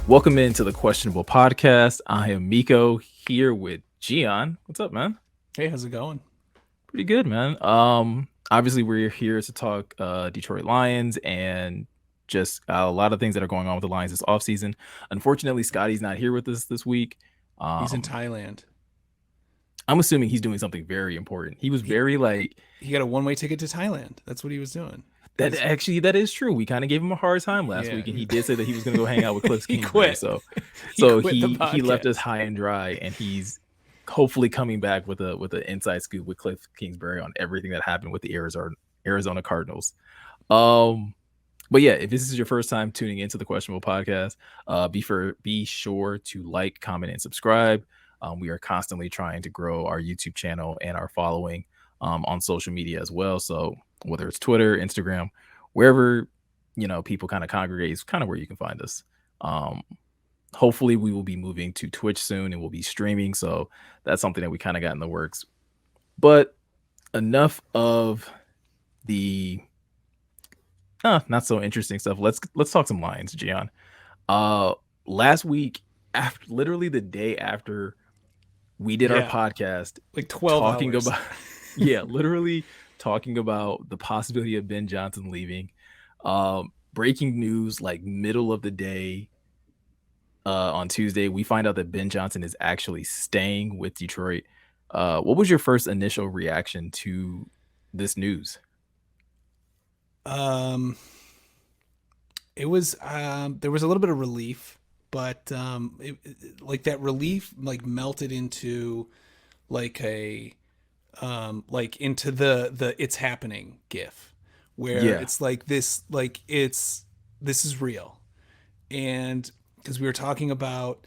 Welcome into the Questionable Podcast. I am Miko here with Gian. What's up, man? Hey, how's it going? Pretty good, man. Obviously we're here to talk Detroit Lions and just a lot of things that are going on with the Lions this offseason. Unfortunately, Scotty's not here with us this week. He's in Um, Thailand. I'm assuming he's doing something very important. He was He very like he got a one-way ticket to Thailand. That's what he was doing. that. He's Actually, that is true. We kind of gave him a hard time last yeah. week, and he did say that he was going to go hang out with Cliff He Kingsbury. quit. So, He so quit the he left us podcast. high and dry, and he's hopefully coming back with an inside scoop with Cliff Kingsbury on everything that happened with the Arizona Cardinals. Um, but yeah, if this is your first time tuning into the Questionable Podcast, be sure to like, comment, and subscribe. We are constantly trying to grow our YouTube channel and our following on social media as well. So whether it's Twitter, Instagram, wherever people kind of congregate is kind of where you can find us. Um, Hopefully we will be moving to Twitch soon and we'll be streaming. So that's something that we kind of got in the works. But enough of the not so interesting stuff. Let's talk some Lions, Gian. Uh Last week, after literally the day after we did our Yeah, podcast like 12 talking hours. about yeah, literally talking about the possibility of Ben Johnson leaving. Breaking news like middle of the day on Tuesday, we find out that Ben Johnson is actually staying with Detroit. What was your first initial reaction to this news? Um, it was there was a little bit of relief, but like that relief like melted into like a like into the it's happening gif where Yeah. it's like this is real. And because we were talking about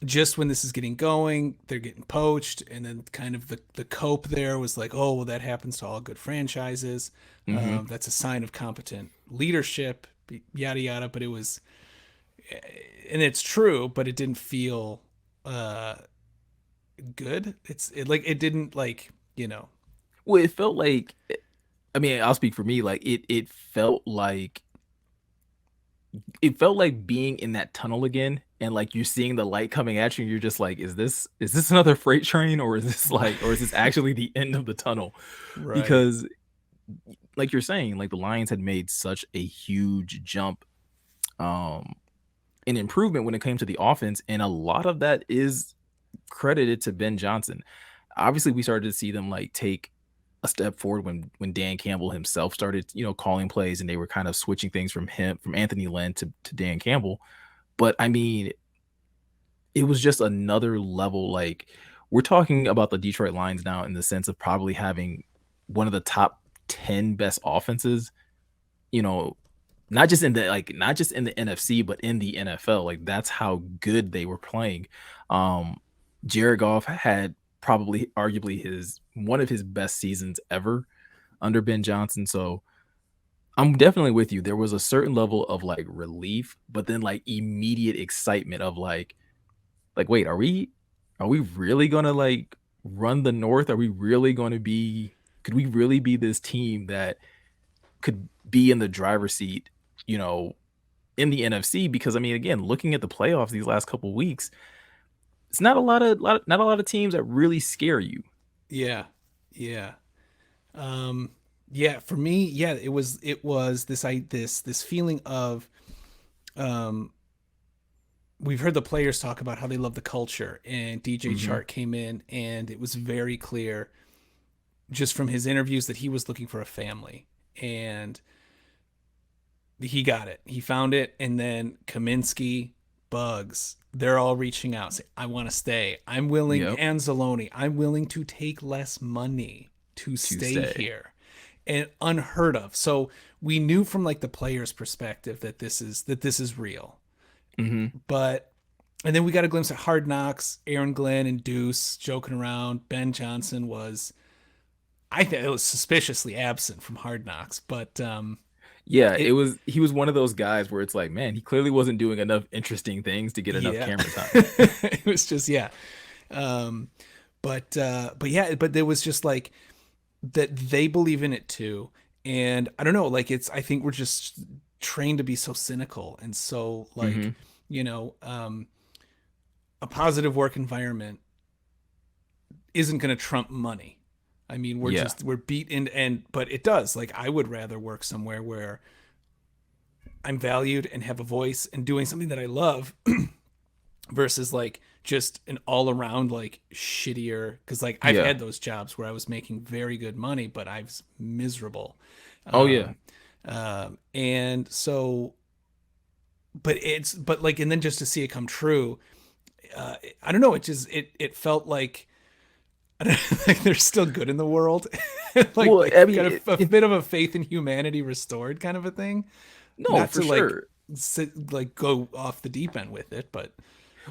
just when this is getting going, they're getting poached, and then kind of the cope there was like, oh well, that happens to all good franchises. Hmm. That's a sign of competent leadership, yada yada. But it was, and it's true, but it didn't feel uh, good. Like it didn't like Well, it felt like, I mean, I'll speak for me. Like it felt like being in that tunnel again, and like you're seeing the light coming at you, and you're just like, is this another freight train, or is this actually the end of the tunnel? right. Because like you're saying, like the Lions had made such a huge jump, um, in improvement when it came to the offense, and a lot of that is credited to Ben Johnson. Obviously, we started to see them like take a step forward when Dan Campbell himself started, calling plays, and they were kind of switching things from Anthony Lynn to Dan Campbell. But I mean, it was just another level. Like we're talking about the Detroit Lions now in the sense of probably having one of the top 10 best offenses, you know, not just in the NFC, but in the NFL. Like that's how good they were playing. Um Jared Goff had probably arguably his one of his best seasons ever under Ben Johnson. So I'm definitely with you. There was a certain level of like relief, but then like immediate excitement of like wait, are we really gonna like run the North? Are we really gonna be could we really be this team that could be in the driver's seat, you know, in the NFC? Because I mean, again, looking at the playoffs these last couple weeks, it's not a lot of teams that really scare you. Yeah, yeah. Um, yeah, for me, yeah, it was this feeling of um we've heard the players talk about how they love the culture, and DJ Hmm. Chark came in and it was very clear just from his interviews that he was looking for a family, and he got it. He found it, and then Kaminsky, Bugs, they're all reaching out, saying, "I want to stay. I'm willing." Yep. And Zaloni, "I'm willing to take less money to To stay stay. here," and unheard of. So we knew from like the player's perspective that this is real. Hmm. But and then we got a glimpse at Hard Knocks, Aaron Glenn and Deuce joking around. Ben Johnson was, I think, it was suspiciously absent from Hard Knocks, but Yeah, it he was one of those guys where it's like, man, he clearly wasn't doing enough interesting things to get enough yeah, camera time. it was just yeah. Um, but yeah, but there was just like that they believe in it too, and I don't know, like it's I think we're just trained to be so cynical and so like Hmm. you know, a positive work environment isn't going to trump money. I mean, Yeah. we're beat in, and but it does. Like, I would rather work somewhere where I'm valued and have a voice and doing something that I love versus like just an all around like shittier, because like I've Yeah. had those jobs where I was making very good money but I was miserable. Oh yeah. And so, but like, and then just to see it come true, I don't know, it felt like like there's still good in the world. Well, Like I mean, got a bit of a faith in humanity restored kind of a thing. no, Not for to like sure. like go off the deep end with it, but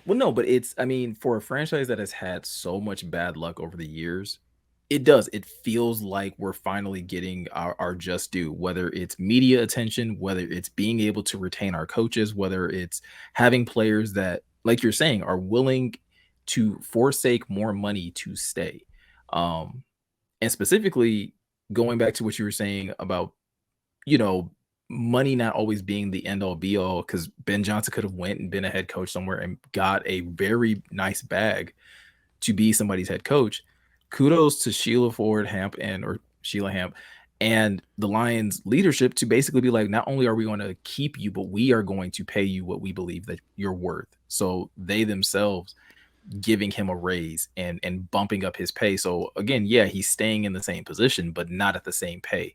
Well, no, but it's I mean, for a franchise that has had so much bad luck over the years, it does. It feels like we're finally getting our just due, whether it's media attention, whether it's being able to retain our coaches, whether it's having players that, like you're saying, are willing to forsake more money to stay. Um, and specifically going back to what you were saying about, you know, money not always being the end all be all, because Ben Johnson could have went and been a head coach somewhere and got a very nice bag to be somebody's head coach. Kudos to Sheila Ford Hamp and or Sheila Hamp and the Lions leadership to basically be like, not only are we going to keep you, but we are going to pay you what we believe that you're worth. So they themselves giving him a raise and bumping up his pay. So again, yeah, he's staying in the same position, but not at the same pay.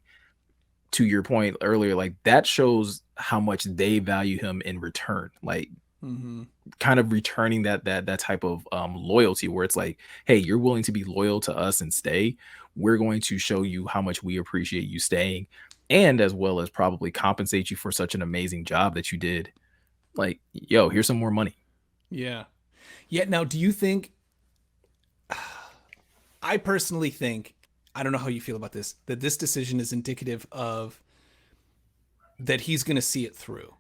To your point earlier, like that shows how much they value him in return. Like mm-hmm. kind of returning that type of loyalty where it's like, hey, you're willing to be loyal to us and stay. We're going to show you how much we appreciate you staying, and as well as probably compensate you for such an amazing job that you did. Like, yo, here's some more money. Yeah. Yeah. Now, do you think, I personally think, I don't know how you feel about this, that this decision is indicative of that he's going to see it through.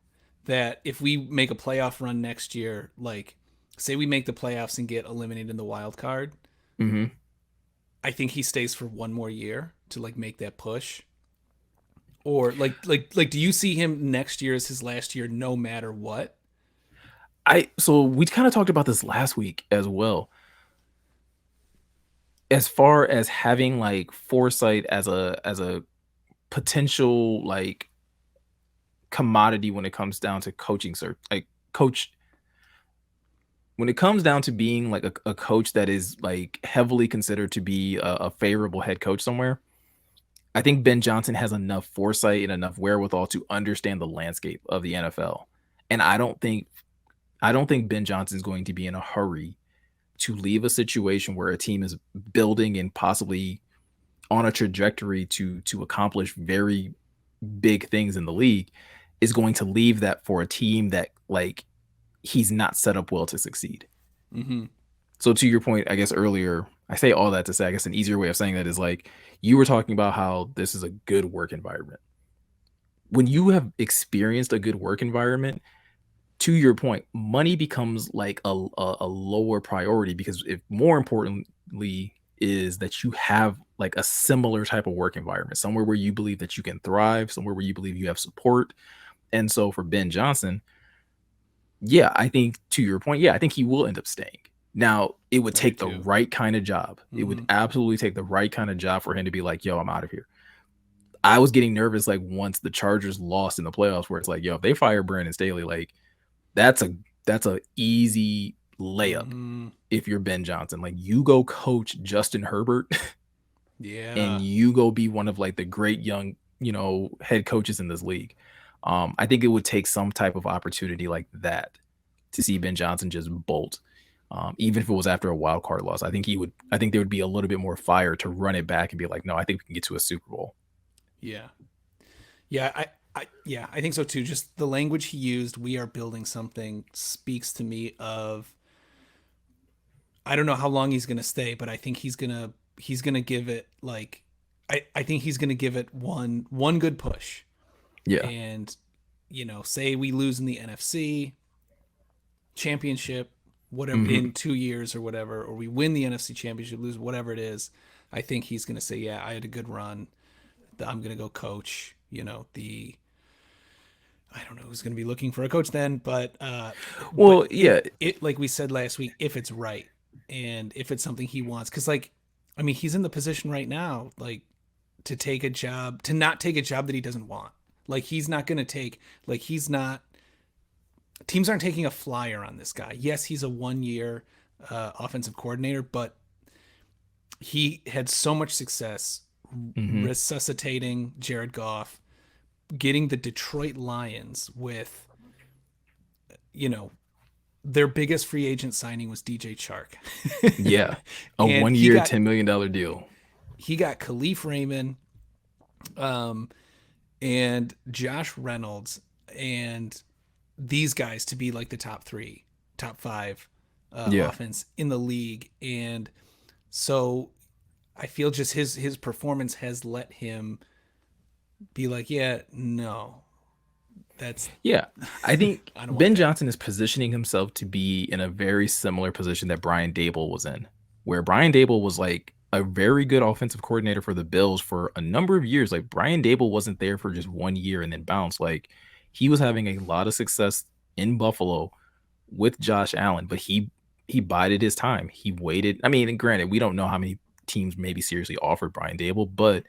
That if we make a playoff run next year, like say we make the playoffs and get eliminated in the wild card, Hmm. I think he stays for one more year to like make that push. Or like do you see him next year as his last year no matter what? I so we kind of talked about this last week as well. As far as having like foresight as a potential like commodity when it comes down to coaching, sir, like coach when it comes down to being like a coach that is like heavily considered to be a favorable head coach somewhere, I think Ben Johnson has enough foresight and enough wherewithal to understand the landscape of the NFL. And I don't think Ben Johnson's going to be in a hurry to leave a situation where a team is building and possibly on a trajectory to accomplish very big things in the league, is going to leave that for a team that like he's not set up well to succeed. Mm-hmm. So to your point, I guess earlier, I say all that to say, I guess an easier way of saying that is like you were talking about how this is a good work environment. When you have experienced a good work environment, to your point, money becomes like a lower priority because if more importantly is that you have like a similar type of work environment, somewhere where you believe that you can thrive, somewhere where you believe you have support. And so for Ben Johnson, yeah, I think to your point, yeah, I think he will end up staying. Now, it would I do take the too. right kind of job. It would Mm-hmm. absolutely take the right kind of job for him to be like, yo, I'm out of here. I was getting nervous like once the Chargers lost in the playoffs, where it's like, yo, if they fire Brandon Staley, like that's a easy layup Mm-hmm. if you're Ben Johnson. Like you go coach Justin Herbert and Yeah. you go be one of like the great young, head coaches in this league. I think it would take some type of opportunity like that to see Ben Johnson just bolt. Even if it was after a wild card loss, I think he would. I think there would be a little bit more fire to run it back and be like, no, I think we can get to a Super Bowl. Yeah. Yeah, yeah, I think so too. Just the language he used, we are building something, speaks to me of, I don't know how long he's gonna stay, but I think he's gonna give it like, I think he's gonna give it one good push. Yeah. And say we lose in the NFC championship, whatever, Hmm. in 2 years or whatever, or we win the NFC championship, lose whatever it is, I think he's gonna say, yeah, I had a good run. I'm gonna go coach. The I don't know who's going to be looking for a coach then, but Well, if yeah. it, like we said last week, if it's right and if it's something he wants, because like, I mean, he's in the position right now, like to take a job, to not take a job that he doesn't want. Like he's not going to take, like he's not, teams aren't taking a flyer on this guy. Yes, he's a 1 year offensive coordinator, but he had so much success Hmm. resuscitating Jared Goff, getting the Detroit Lions with, you know, their biggest free agent signing was DJ Chark. Yeah. A And 1 year, $10 million deal. he got Khalif Raymond, um, and Josh Reynolds and these guys to be like the top three, top five Yeah. offense in the league. And so I feel just his performance has let him be like, yeah, no, that's Yeah. I think I don't want Ben that. Johnson is positioning himself to be in a very similar position that Brian Dable was in, where Brian Dable was like a very good offensive coordinator for the Bills for a number of years. Like Brian Dable wasn't there for just 1 year and then bounced. Like he was having a lot of success in Buffalo with Josh Allen, but he bided his time. He waited. I mean, and granted, we don't know how many teams maybe seriously offered Brian Dable, but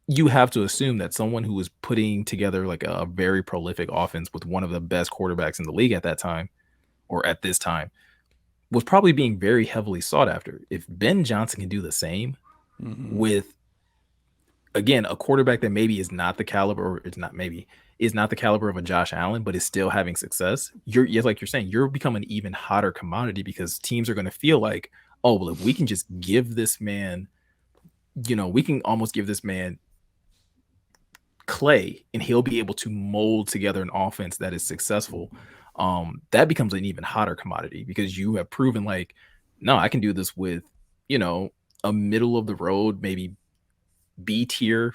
you have to assume that someone who was putting together like a very prolific offense with one of the best quarterbacks in the league at that time or at this time was probably being very heavily sought after. If Ben Johnson can do the same Mm-hmm. with again a quarterback that maybe is not the caliber, or it's not maybe is not the caliber of a Josh Allen, but is still having success, like you're saying, you're becoming an even hotter commodity because teams are going to feel like, oh, well, if we can just give this man, we can almost give this man clay and he'll be able to mold together an offense that is successful. That becomes an even hotter commodity because you have proven like, no, I can do this with, you know, a middle of the road, maybe B tier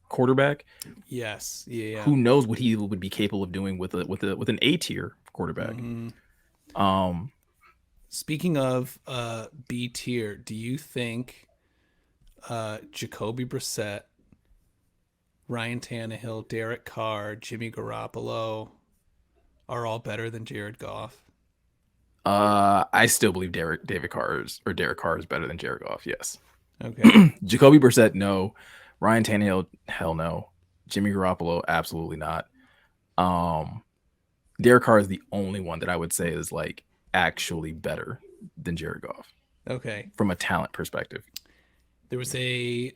quarterback. Yes. Yeah. Who knows what he would be capable of doing with an A tier quarterback. Mm-hmm. Um, Speaking of B tier, do you think Jacoby Brissett, Ryan Tannehill, Derek Carr, Jimmy Garoppolo are all better than Jared Goff? I still believe Derek Carr is better than Jared Goff. Yes. Okay. Jacoby Brissett, no. Ryan Tannehill, hell no. Jimmy Garoppolo, absolutely not. Um, Derek Carr is the only one that I would say is like actually better than Jared Goff Okay. from a talent perspective. There was I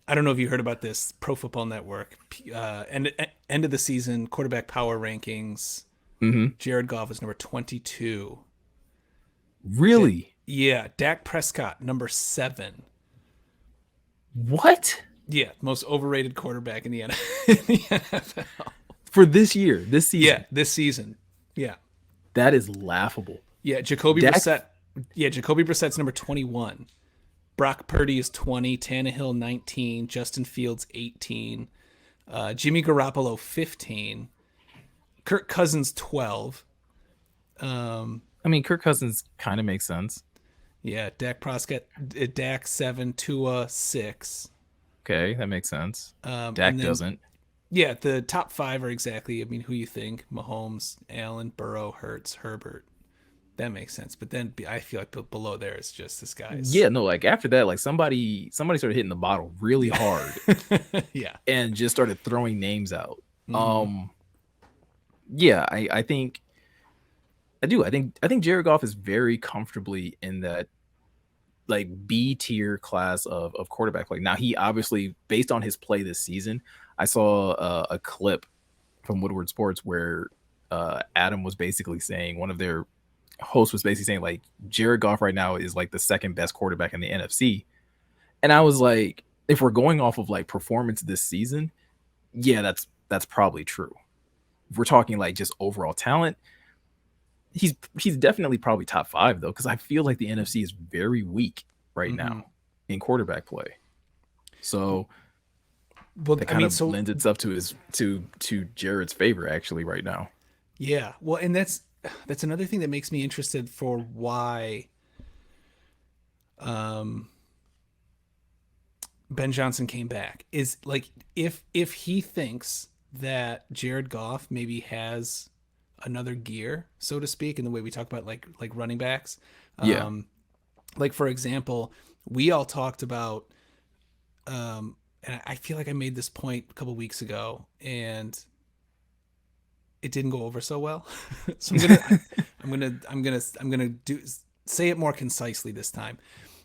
don't know if you heard about this, Pro Football Network, end of the season quarterback power rankings. Hmm. Jared Goff is number 22. Really? Yeah, Dak Prescott number 7. What? Yeah, most overrated quarterback in the NFL. For this year, this Yeah, season, this season. Yeah. that is laughable. Yeah, Jacoby Dak, Brissett. Yeah, Jacoby Brissett's number 21. Brock Purdy is 20, Tannehill 19, Justin Fields 18, Jimmy Garoppolo 15, Kirk Cousins 12. Um, I mean, Kirk Cousins kind of makes sense. yeah, Dak 7, Tua 6. Okay, that makes sense. And Dak then doesn't. yeah, the top 5 are exactly, I mean, who you think: Mahomes, Allen, Burrow, Hurts, Herbert. That makes sense. But then I feel like below there is just this guy's. Yeah, no, like after that, like somebody started hitting the bottle really Yeah. hard Yeah. and just started throwing names out. Mm-hmm. Um, yeah, I think I do. I think Jared Goff is very comfortably in that like B tier class of quarterback. Like now he obviously based on his play this season, I saw a clip from Woodward Sports where Adam was basically saying one of their hosts was basically saying like Jared Goff right now is like the second best quarterback in the NFC. And I was like, if we're going off of like performance this season, yeah, that's probably true. If we're talking like just overall talent, he's definitely probably top 5 though, because I feel like the NFC is very weak right Mm-hmm. now in quarterback play. So Well, that I kind mean, of so lends itself to his to Jared's favor actually right now. yeah. Well, and that's another thing that makes me interested for why um Ben Johnson came back is like if he thinks that Jared Goff maybe has another gear, so to speak, in the way we talk about like running backs. Yeah. Um, like for example, we all talked about, and I feel like I made this point a couple weeks ago, and it didn't go over so well. So I'm gonna do say it more concisely this time.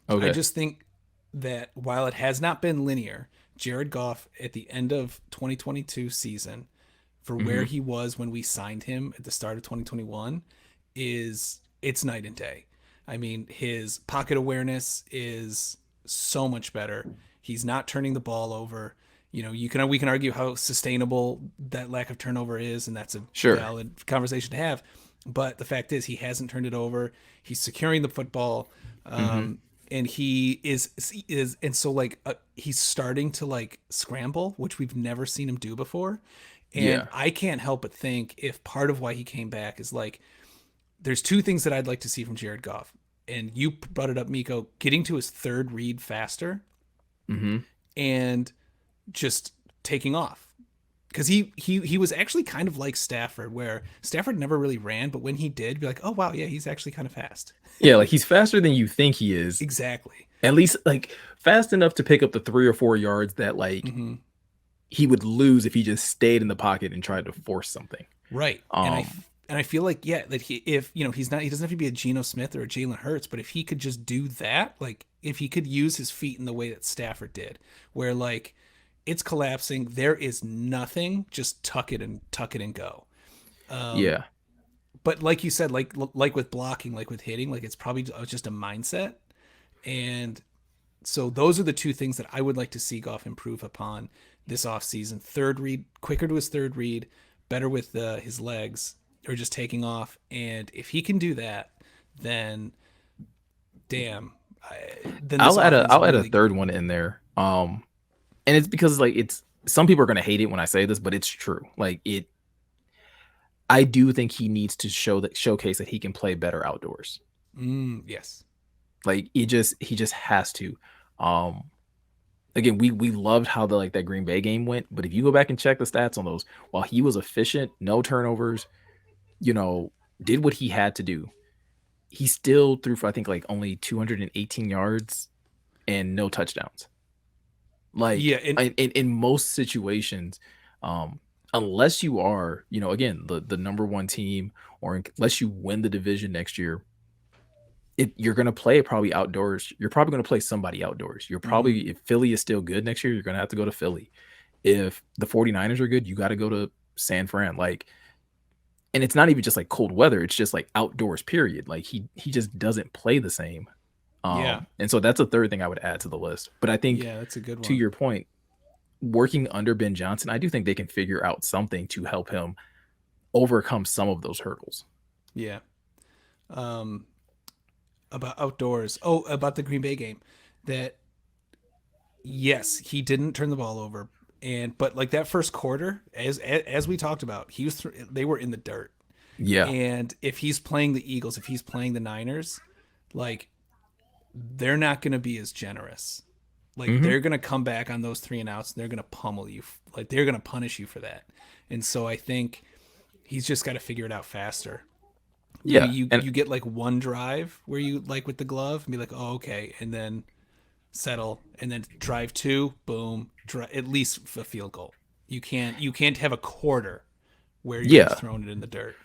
I Okay. just think that while it has not been linear, Jared Goff at the end of 2022 season, for where Hmm. he was when we signed him at the start of 2021, is it's night and day. I mean, his pocket awareness is so much better. He's not turning the ball over. You know, we can argue how sustainable that lack of turnover is, and that's a Sure. valid conversation to have. But the fact is, he hasn't turned it over. He's securing the football, Hmm. and he is, and so like he's starting to like scramble, which we've never seen him do before. And Yeah. I can't help but think if part of why he came back is like there's two things that I'd like to see from Jared Goff. And you brought it up, Miko, getting to his third read faster Hmm. and just taking off. Because he was actually kind of like Stafford, where Stafford never really ran, but when he did, be like, oh wow, yeah, he's actually kind of fast. Yeah, like he's faster than you think he is. Exactly. At least like fast enough to pick up the 3 or 4 yards that like Hmm. he would lose if he just stayed in the pocket and tried to force something. Right. Um, And I feel like yeah that he if you know he doesn't have to be a Geno Smith or a Jalen Hurts, but if he could just do that, like if he could use his feet in the way that Stafford did, where like it's collapsing, there is nothing, just tuck it and go. Um, yeah. but like you said, like with blocking, like with hitting, like it's probably just a mindset, and so those are the two things that I would like to see Goff improve upon this offseason. Third read, quicker to his third read, better with his legs, or just taking off. And if he can do that, then damn, then this offense I'll add a really. third one in there. And it's because like it's some people are gonna hate it when I say this, but it's true. Like it I do think he needs to showcase that he can play better outdoors. Yes. Like he just has to. Um Again, we loved how the like that Green Bay game went, but if you go back and check the stats on those, while he was efficient, no turnovers, you know, did what he had to do. He still threw for I think like only 218 yards and no touchdowns. Yeah. Like And in most situations, um, unless you are, you know, again, the number one team, or unless you win the division next year, you're gonna play it probably outdoors. You're probably gonna play somebody outdoors. You're mhm, probably if Philly is still good next year, you're gonna have to go to Philly. If the 49ers are good, you got to go to San Fran. Like, and it's not even just like cold weather, it's just like outdoors, period. Like he just doesn't play the same. yeah, And so that's a third thing I would add to the list. But I think yeah, that's a good to one. your point, working under Ben Johnson, I do think they can figure out something to help him overcome some of those hurdles. Yeah. Um, about outdoors. Oh, about the Green Bay game. That yes, he didn't turn the ball over, and but like that first quarter, as we talked about, they were in the dirt. Yeah. And if he's playing the Eagles, if he's playing the Niners, like they're not going to be as generous. Like Hmm. they're going to come back on those three and outs, and they're going to pummel you. Like they're going to punish you for that. And so I think he's just got to figure it out faster. Maybe Yeah. you And you get like one drive where you like with the glove and be like, oh okay, and then settle, and then drive two, boom, at least a field goal. You can't have a quarter where you're just yeah, throwing it in the dirt.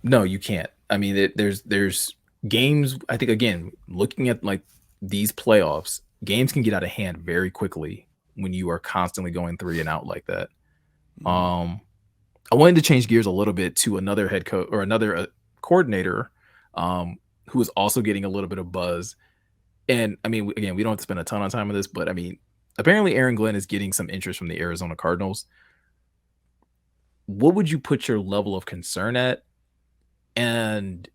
no, you can't. I mean, there's games. I think again, looking at like these playoffs, games can get out of hand very quickly when you are constantly going three and out like that. Mm-hmm. Um, I wanted to change gears a little bit to another head coach or another coordinator, who is also getting a little bit of buzz. And I mean, again, we don't have to spend a ton of time on this, but I mean, apparently Aaron Glenn is getting some interest from the Arizona Cardinals. What would you put your level of concern at? And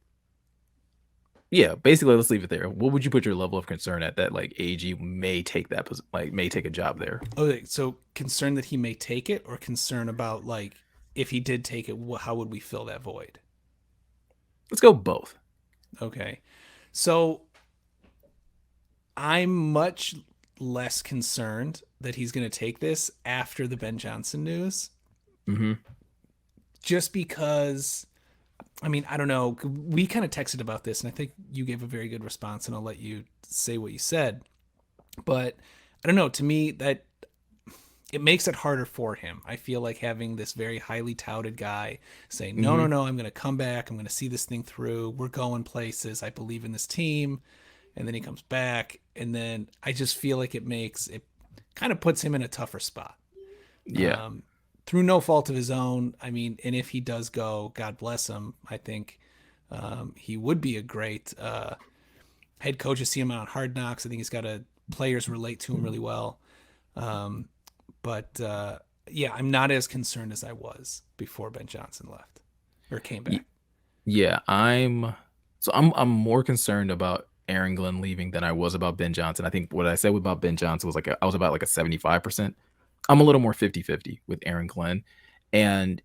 yeah, basically, let's leave it there. What would you put your level of concern at that like AG may take like may take a job there? Okay, so concern that he may take it, or concern about like if he did take it, how would we fill that void? Let's go both. Okay, so I'm much less concerned that he's going to take this after the Ben Johnson news, Hmm. just because, I mean, I don't know. We kind of texted about this, and I think you gave a very good response, and I'll let you say what you said. But I don't know. To me, that it makes it harder for him. I feel like having this very highly touted guy say, no, no, Hmm. no, I'm going to come back. I'm going to see this thing through. We're going places. I believe in this team. And then he comes back. And then I just feel like it kind of puts him in a tougher spot. Yeah. Um, Through no fault of his own. I mean, and if he does go, God bless him. I think he would be a great head coach. I see him on Hard Knocks. I think he's got players relate to him really well. Um, but yeah, I'm not as concerned as I was before Ben Johnson left or came Y- back. Yeah. I'm more concerned about Aaron Glenn leaving than I was about Ben Johnson. I think what I said about Ben Johnson was I was about like a 75%. I'm a little more 50-50 with Aaron Glenn. And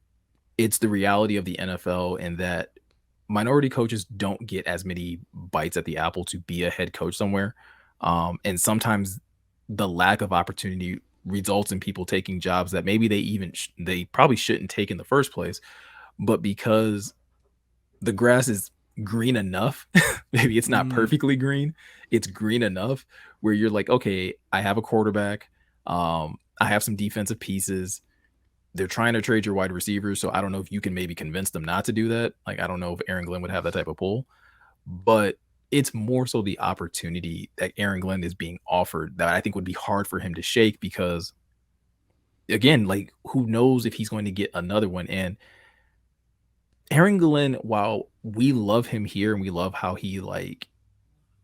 it's the reality of the NFL in that minority coaches don't get as many bites at the apple to be a head coach somewhere. And sometimes the lack of opportunity results in people taking jobs that maybe they probably shouldn't take in the first place, but because the grass is green enough, maybe it's not Mm, perfectly green, it's green enough where you're like, okay, I have a quarterback, I have some defensive pieces, they're trying to trade your wide receivers, so I don't know if you can maybe convince them not to do that. Like, I don't know if Aaron Glenn would have that type of pull, but it's more so the opportunity that Aaron Glenn is being offered that I think would be hard for him to shake because, again, like, who knows if he's going to get another one. And Aaron Glenn, while we love him here and we love how he like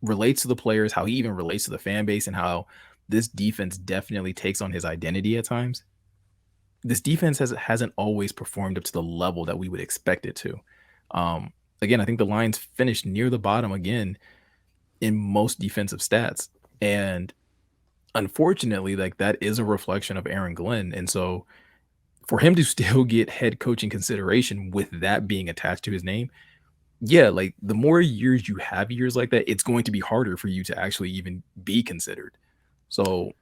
relates to the players, how he even relates to the fan base, and how this defense definitely takes on his identity at times, this defense hasn't always performed up to the level that we would expect it to. Um, Again, I think the Lions finished near the bottom again in most defensive stats, and unfortunately, like that is a reflection of Aaron Glenn. And so, for him to still get head coaching consideration with that being attached to his name, yeah, like the more years you have years like that, it's going to be harder for you to actually even be considered. So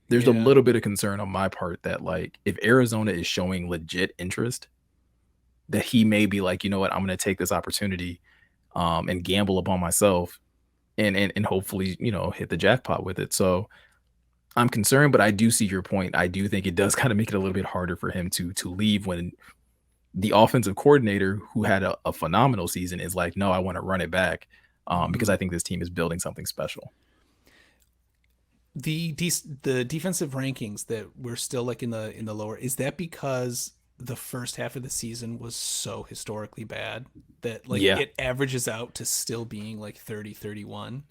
there's a yeah. little bit of concern on my part that like if Arizona is showing legit interest, that he may be like, you know what, I'm going to take this opportunity and gamble upon myself and hopefully hit the jackpot with it. So I'm concerned, but I do see your point. I do think it does kind of make it a little bit harder for him to leave when the offensive coordinator who had a phenomenal season is like, no, I want to run it back because Mm. I think this team is building something special. The defensive rankings that we're still like in the lower, is that because the first half of the season was so historically bad that like Yeah. it averages out to still being like 30-31?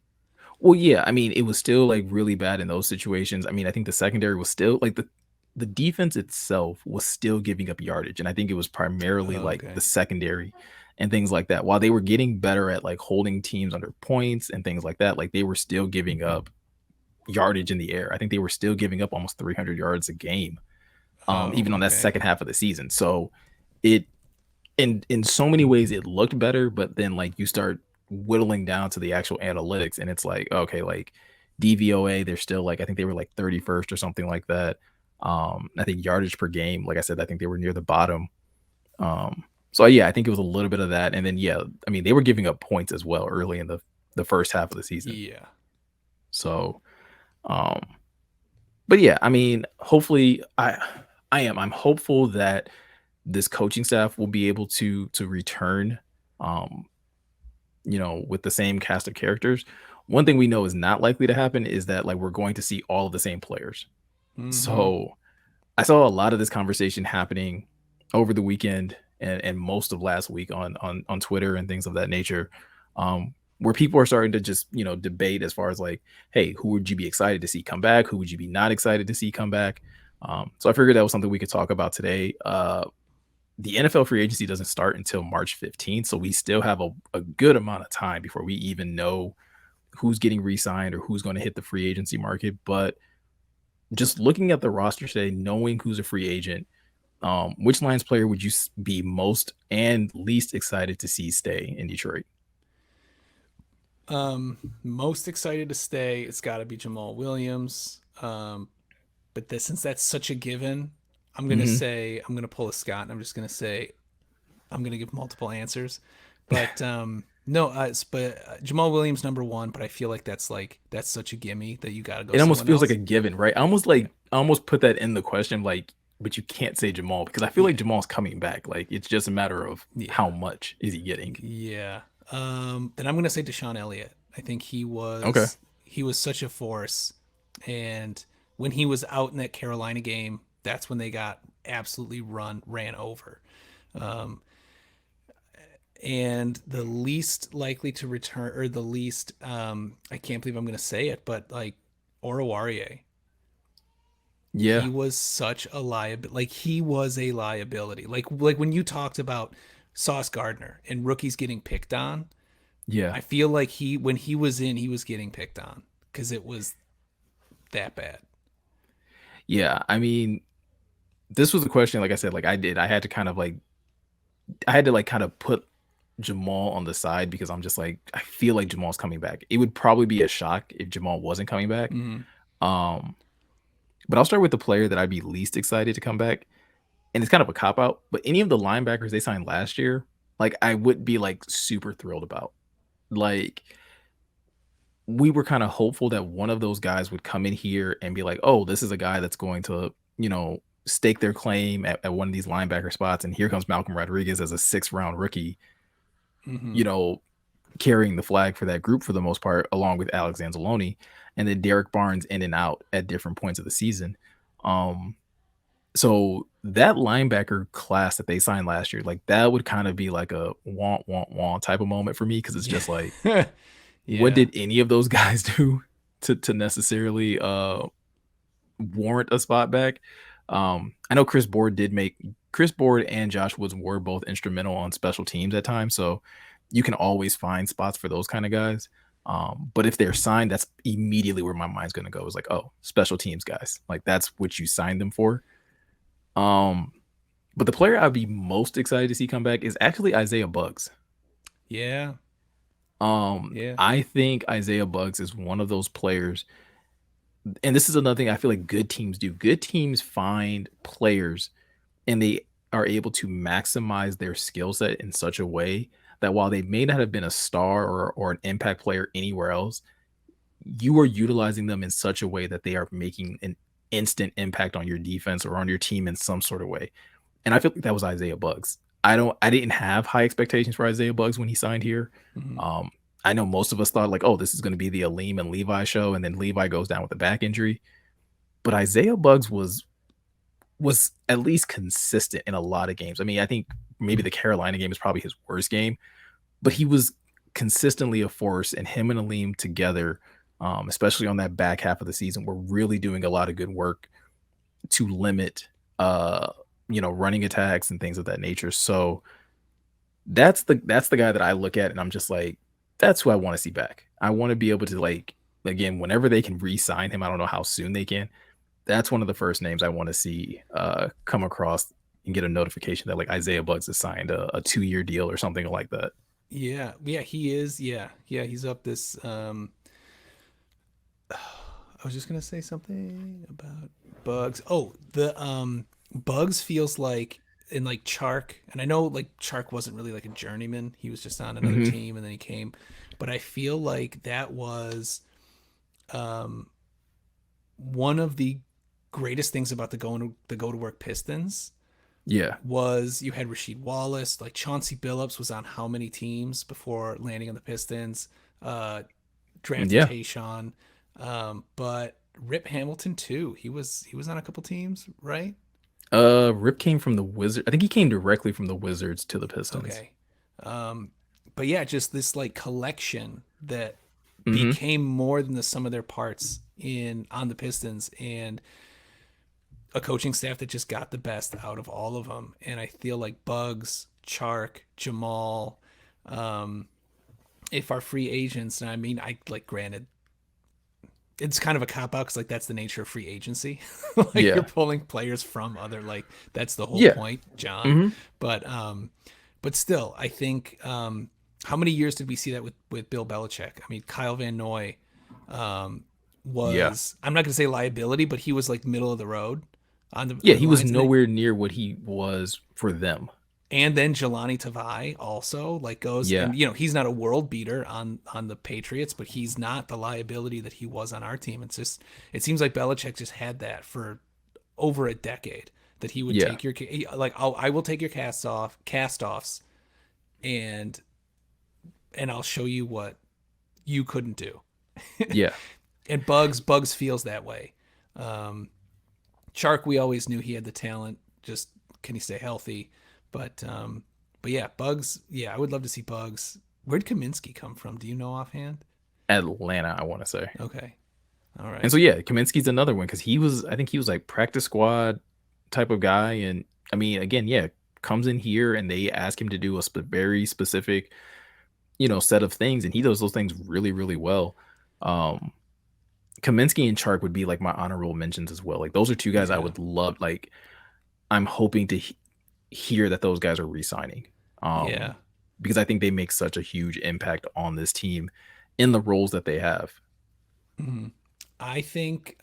Well, yeah. I mean, it was still like really bad in those situations. I mean, I think the secondary was still like the defense itself was still giving up yardage, and I think it was primarily Oh, like okay. the secondary and things like that. While they were getting better at like holding teams under points and things like that, like they were still giving up yardage in the air. I think they were still giving up almost 300 yards a game, Oh, even on that okay. second half of the season. So it in so many ways it looked better, but then like you start whittling down to the actual analytics, and it's like okay, like DVOA, they're still like I think they were like 31st or something like that. I think yardage per game, like I said, I think they were near the bottom. So yeah, I think it was a little bit of that, and then yeah, I mean they were giving up points as well early in the first half of the season. Yeah. So um but yeah, I mean, hopefully I'm hopeful that this coaching staff will be able to return um, with the same cast of characters. One thing we know is not likely to happen is that like we're going to see all of the same players. Mm-hmm. So I saw a lot of this conversation happening over the weekend and most of last week on Twitter and things of that nature, where people are starting to just debate as far as like, hey, who would you be excited to see come back? Who would you be not excited to see come back? So I figured that was something we could talk about today. The NFL free agency doesn't start until March 15th, so we still have a good amount of time before we even know who's getting re-signed or who's going to hit the free agency market. But just looking at the roster today, knowing who's a free agent, which Lions player would you be most and least excited to see stay in Detroit? Most excited to stay, it's got to be Jamal Williams. But since that's such a given, I'm gonna Mhm. say I'm gonna pull a Scott, and I'm just gonna say I'm gonna give multiple answers, but no, Jamal Williams number one, but I feel like that's such a gimme that you got to go It almost someone feels like else. a given, right? Yeah, I almost put that in the question, like, but you can't say Jamal because I feel like yeah, Jamal's coming back. Like, it's just a matter of how yeah, much is he getting. yeah. Then I'm gonna say Deshaun Elliott. I think Okay. he was such a force, and when he was out in that Carolina game, that's when they got absolutely ran over. Um, and the least likely to return, or the least, I can't believe I'm going to say it, but like Oruwariye, he Yeah. was such a liability. Like he was a liability. Like when you talked about Sauce Gardner and rookies getting picked on, Yeah. I feel like when he was in, he was getting picked on because it was that bad. Yeah. I mean, this was a question, like I said, like I had to kind of like, I had to like kind of put Jamal on the side because I'm just like, I feel like Jamal's coming back. It would probably be a shock if Jamal wasn't coming back. Mm-hmm. Um, but I'll start with the player that I'd be least excited to come back. And it's kind of a cop out, but any of the linebackers they signed last year, like I would be like super thrilled about. Like we were kind of hopeful that one of those guys would come in here and be like, oh, this is a guy that's going to, stake their claim at one of these linebacker spots. And here comes Malcolm Rodriguez as a 6th round rookie, Mm-hmm. you know, carrying the flag for that group for the most part, along with Alex Anzalone, and then Derek Barnes in and out at different points of the season. Um, So that linebacker class that they signed last year, like that would kind of be like a want, want, want type of moment for me because it's just like, Yeah. what Yeah. did any of those guys do to necessarily warrant a spot back? I know Chris Board and Josh Woods were both instrumental on special teams at times, so you can always find spots for those kind of guys. But if they're signed, that's immediately where my mind's gonna go. Is like, oh, special teams guys, like that's what you signed them for. Um, but the player I'd be most excited to see come back is actually Isaiah Buggs. Yeah. Yeah. I think Isaiah Buggs is one of those players, and this is another thing I feel like good teams do. Good teams find players and they are able to maximize their skill set in such a way that while they may not have been a star or an impact player anywhere else, you are utilizing them in such a way that they are making an instant impact on your defense or on your team in some sort of way. And I feel like that was Isaiah Buggs. I didn't have high expectations for Isaiah Buggs when he signed here. Mm-hmm. Um, I know most of us thought like, oh, this is going to be the Aleem and Levi show, and then Levi goes down with a back injury. But Isaiah Buggs was at least consistent in a lot of games. I mean, I think maybe the Carolina game is probably his worst game, but he was consistently a force, and him and Aleem together, especially on that back half of the season, were really doing a lot of good work to limit uh running attacks and things of that nature. So that's the guy that I look at and I'm just like, that's who I want to see back. I want to be able to like again, whenever they can re-sign him, I don't know how soon they can. That's one of the first names I want to see come across and get a notification that like Isaiah Buggs has signed a 2-year deal or something like that. Yeah. Yeah. He is. Yeah. Yeah. He's up this. I was just gonna say something about Bugs. Oh, the Bugs feels like in like Chark, and I know like Chark wasn't really like a journeyman. He was just on another Hmm. team and then he came. But I feel like that was um one of the greatest things about the go to work Pistons Yeah. was you had Rasheed Wallace, like Chauncey Billups was on how many teams before landing on the Pistons. Drafted Yeah. Tayshawn, but Rip Hamilton too. He was on a couple teams, right? Rip came from the Wizard. I think he came directly from the Wizards to the Pistons. Okay, but yeah, just this like collection that Hmm. became more than the sum of their parts in on the Pistons, and a coaching staff that just got the best out of all of them. And I feel like Bugs, Chark, Jamal, um, if our free agents, and I mean, I like granted it's kind of a cop out because like that's the nature of free agency. Like you're Yeah. pulling players from other like that's the whole Yeah. point, John. Hmm. But still, I think how many years did we see that with Bill Belichick? I mean, Kyle Van Noy Yeah. was I'm not gonna say liability, but he was like middle of the road. Yeah, on he the was lines, nowhere near what he was for them. and then Jelani Tavai also like goes, Yeah, and he's not a world beater on the Patriots, but he's not the liability that he was on our team. It's just it seems like Belichick just had that for over a decade, that he would yeah, take your like I will take your cast offs and I'll show you what you couldn't do. yeah. And Bugs feels that way. Um, Chark, we always knew he had the talent. Just can he stay healthy? But but yeah, Bugs. Yeah, I would love to see Bugs. Where'd Kaminsky come from? Do you know offhand? Atlanta, I want to say. Okay, all And right. so yeah, Kaminsky's another one because I think he was like practice squad type of guy. And I mean, again, yeah, comes in here and they ask him to do a very specific, set of things, and he does those things really, really well. Um, Kaminsky and Chark would be like my honorable mentions as well. Like those are two guys I Yeah, would love. Like I'm hoping to hear that those guys are re-signing, yeah. because I think they make such a huge impact on this team in the roles that they have. Mhm. I think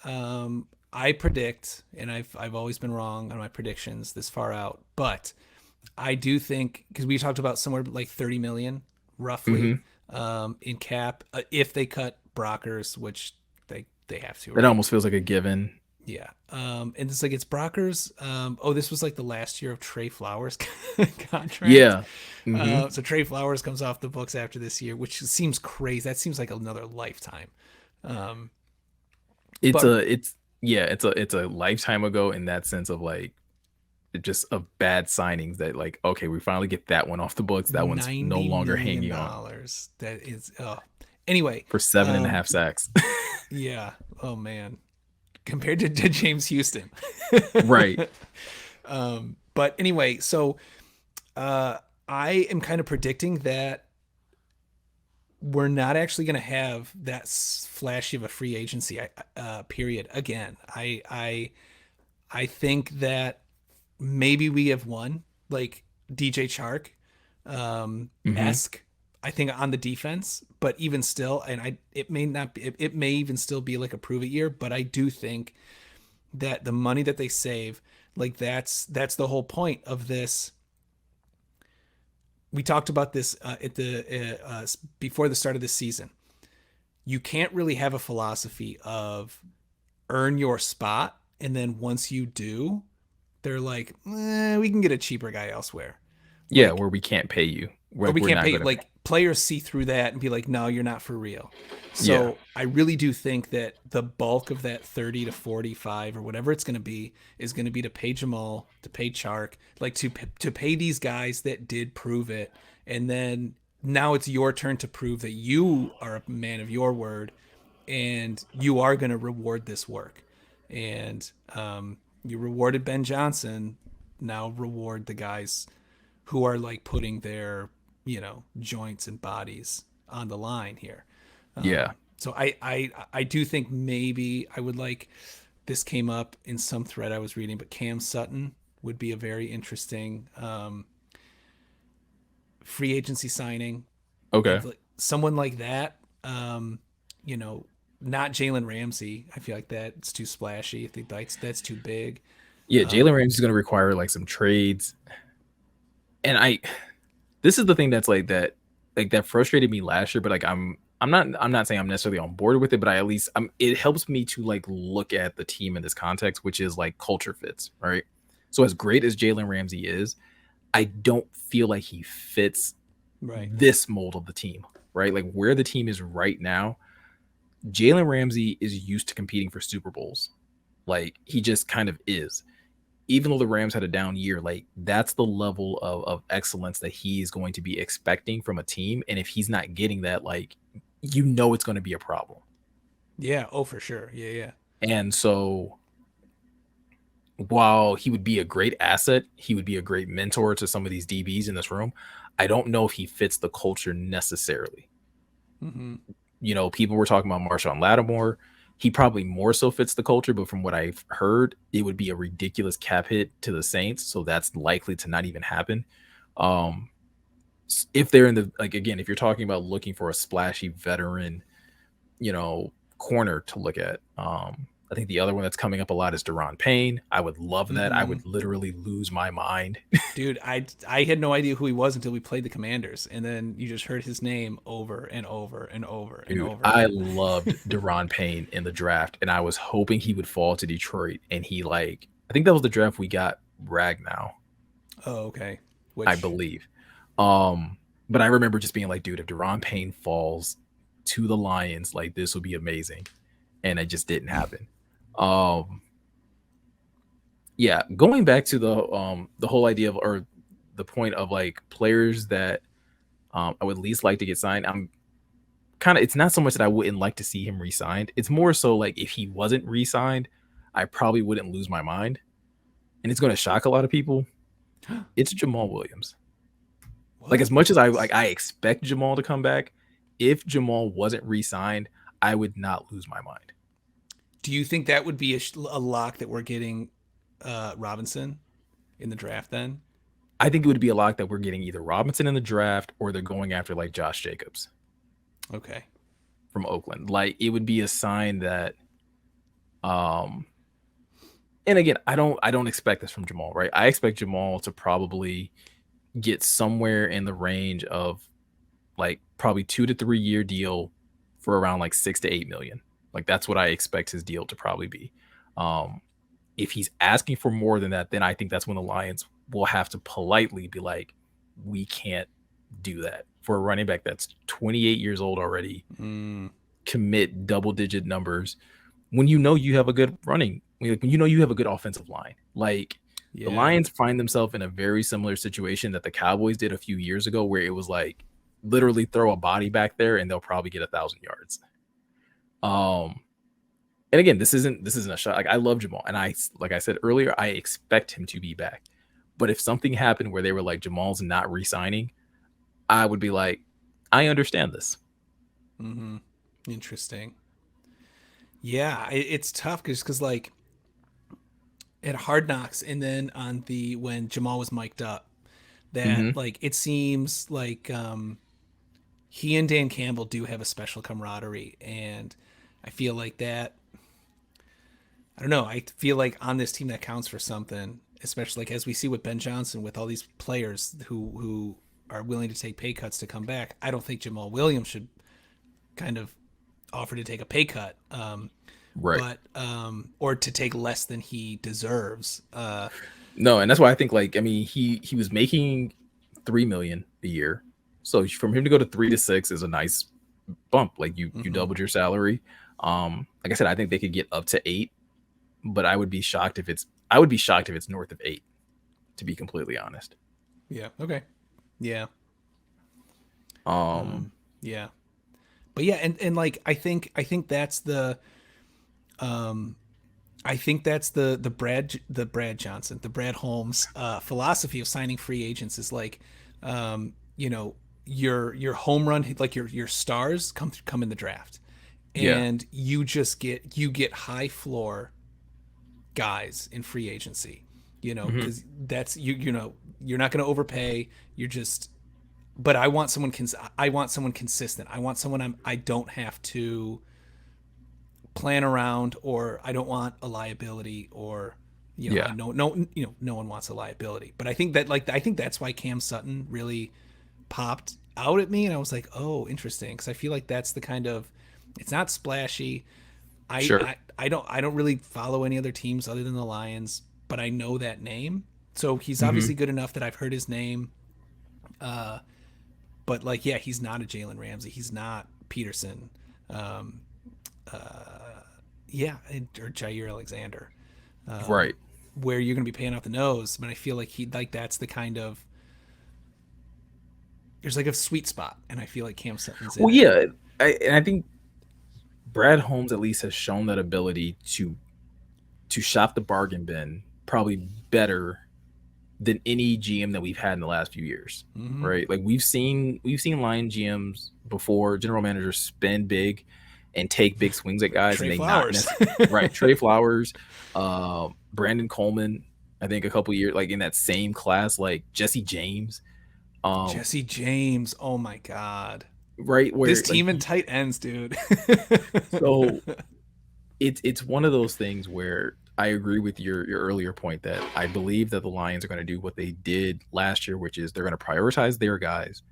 I predict, and I've always been wrong on my predictions this far out, but I do think, because we talked about somewhere like 30 million roughly Hmm. in cap, if they cut Brockers, which they have to, It right? almost feels like a given. Yeah. And it's like it's Brockers. Oh, this was like the last year of Trey Flowers contract. Yeah. Hmm. So Trey Flowers comes off the books after this year, which seems crazy. That seems like another lifetime. Um, It's but a it's yeah, it's a lifetime ago in that sense of like just of bad signings that like, okay, we finally get that one off the books. That one's no $90 longer million. hanging on That is, anyway. for seven and a Um, half sacks. yeah. Oh man. Compared to James Houston. Right. But anyway, so uh, I am kind of predicting that we're not actually going to have that flashy of a free agency period again. I think that maybe we have one like DJ Chark Hmm. esque. I think on the defense, but even still, and it may not be, it may even still be like a prove it year, but I do think that the money that they save, like that's the whole point of this. We talked about this at the before the start of the season. You can't really have a philosophy of earn your spot, and then once you do, they're like, we can get a cheaper guy elsewhere. Yeah, Like, where we can't pay you. or Like we we're can't not pay. gonna pay. Like players see through that and be like, no, you're not for real. Yeah. So I really do think that the bulk of that 30 to 45 or whatever it's going to be is going to be to pay Jamal, to pay Chark, like to pay these guys that did prove it, and then now it's your turn to prove that you are a man of your word, and you are going to reward this work. And you rewarded Ben Johnson. Now reward the guys who are like putting their joints and bodies on the line here. Yeah. So I do think maybe I would like, this came up in some thread I was reading, but Cam Sutton would be a very interesting free agency signing Okay. of like, someone like that. You know, not Jalen Ramsey. I feel like that's too splashy. I think that's too big. Yeah, Jalen Ramsey is gonna require like some trades. And this is the thing that's like that frustrated me last year, but like I'm not saying I'm necessarily on board with it, but I at least it helps me to like look at the team in this context, which is like culture fits, right? So as great as Jalen Ramsey is, I don't feel like he fits Right. this mold of the team, right? Like where the team is right now, Jalen Ramsey is used to competing for Super Bowls. Like he just kind of is. Even though the Rams had a down year, like that's the level of excellence that he is going to be expecting from a team. And if he's not getting that, like it's going to be a problem. Yeah. Oh, for sure. Yeah. Yeah. And so while he would be a great asset, he would be a great mentor to some of these DBs in this room. I don't know if he fits the culture necessarily. Mm-hmm. People were talking about Marshawn Lattimore. He probably more so fits the culture, but from what I've heard, it would be a ridiculous cap hit to the Saints. So that's likely to not even happen. Um, if they're in the like again, if you're talking about looking for a splashy veteran, corner to look at, I think the other one that's coming up a lot is Deron Payne. I would love that. I Mm-hmm. would literally lose my mind. Dude, I had no idea who he was until we played the Commanders, and then you just heard his name over and over and over and Dude, over I again. loved Deron Payne in the draft, and I was hoping he would fall to Detroit. And he like, I think that was the draft we got Ragnow, Oh, okay. I Which, believe. But I remember just being like, dude, if Deron Payne falls to the Lions, like this would be amazing. And it just didn't happen. Um, yeah, going back to the whole idea of or the point of like players that I would least like to get signed. I'm kind of it's not so much that I wouldn't like to see him re-signed. It's more so like if he wasn't re-signed, I probably wouldn't lose my mind. And it's going to shock a lot of people. It's Jamal Williams. Like what? as much as I expect Jamal to come back, if Jamal wasn't re-signed, I would not lose my mind. Do you think that would be a lock that we're getting Robinson in the draft then? I think it would be a lock that we're getting either Robinson in the draft or they're going after like Josh Jacobs Okay. from Oakland. Like it would be a sign that um and again, I don't expect this from Jamal, right? I expect Jamal to probably get somewhere in the range of like probably 2 to 3 year deal for around like 6 to 8 million. Like that's what I expect his deal to probably be. Um, if he's asking for more than that, then I think that's when the Lions will have to politely be like, we can't do that for a running back that's 28 years old already. Mm, Commit double digit numbers when you know you have a good running, when you know you have a good offensive line. Like the yeah. Lions find themselves in a very similar situation that the Cowboys did a few years ago, where it was like literally throw a body back there and they'll probably get 1,000 yards. Um, and again, this isn't a shot. Like I love Jamal, and like I said earlier, I expect him to be back. But if something happened where they were like Jamal's not re-signing, I would be like, I understand this. Mm-hmm. Interesting. Yeah, it's tough because like at Hard Knocks, and then on the when Jamal was mic'd up, that Hmm. like it seems like he and Dan Campbell do have a special camaraderie, and I feel like that. I don't know. I feel like on this team that counts for something, especially like as we see with Ben Johnson, with all these players who are willing to take pay cuts to come back. I don't think Jamal Williams should kind of offer to take a pay cut, Right. but or to take less than he deserves. No, and that's why I think like I mean he was making 3 million a year, so from him to go to 3 to 6 is a nice bump. Like you Mm-hmm. doubled your salary. Like I said, I think they could get up to 8, but I would be shocked if it's north of 8. To be completely honest. Yeah. Okay. Yeah. Um, Yeah. But yeah, and like I think that's the um I think that's the Brad Johnson, the Brad Holmes philosophy of signing free agents is like, you know, your home run, like your stars come in the draft, yeah. and you get high floor guys in free agency, Hmm. because that's you're not going to overpay. You're just, but I want someone consistent. I want someone I don't have to plan around, or I don't want a liability, or I Yeah. know no one wants a liability. But I think that's why Cam Sutton really popped out at me, and I was like, oh, interesting, because I feel like that's the kind of, it's not splashy. I, Sure. I I don't really follow any other teams other than the Lions, but I know that name. So he's obviously Hmm. good enough that I've heard his name. But like, yeah, he's not a Jalen Ramsey. He's not Peterson. Um, yeah, or Jair Alexander, Right. where you're going to be paying off the nose. But I feel like that's the kind of, there's like a sweet spot, and I feel like Cam Sutton's in Well, it. yeah. And I think Brad Holmes at least has shown that ability to shop the bargain bin probably better than any GM that we've had in the last few years, Mm-hmm. right? Like we've seen Lion GMs before, general managers spend big and take big swings at guys, and Trey they not Flowers. right. Trey Flowers, Brandon Coleman, I think a couple years like in that same class, like Jesse James, um, Jesse James. Oh my God. right This where like team in tight ends, dude. so. it's one of those things where I agree with your earlier point that I believe that the Lions are going to do what they did last year, which is they're going to prioritize their guys,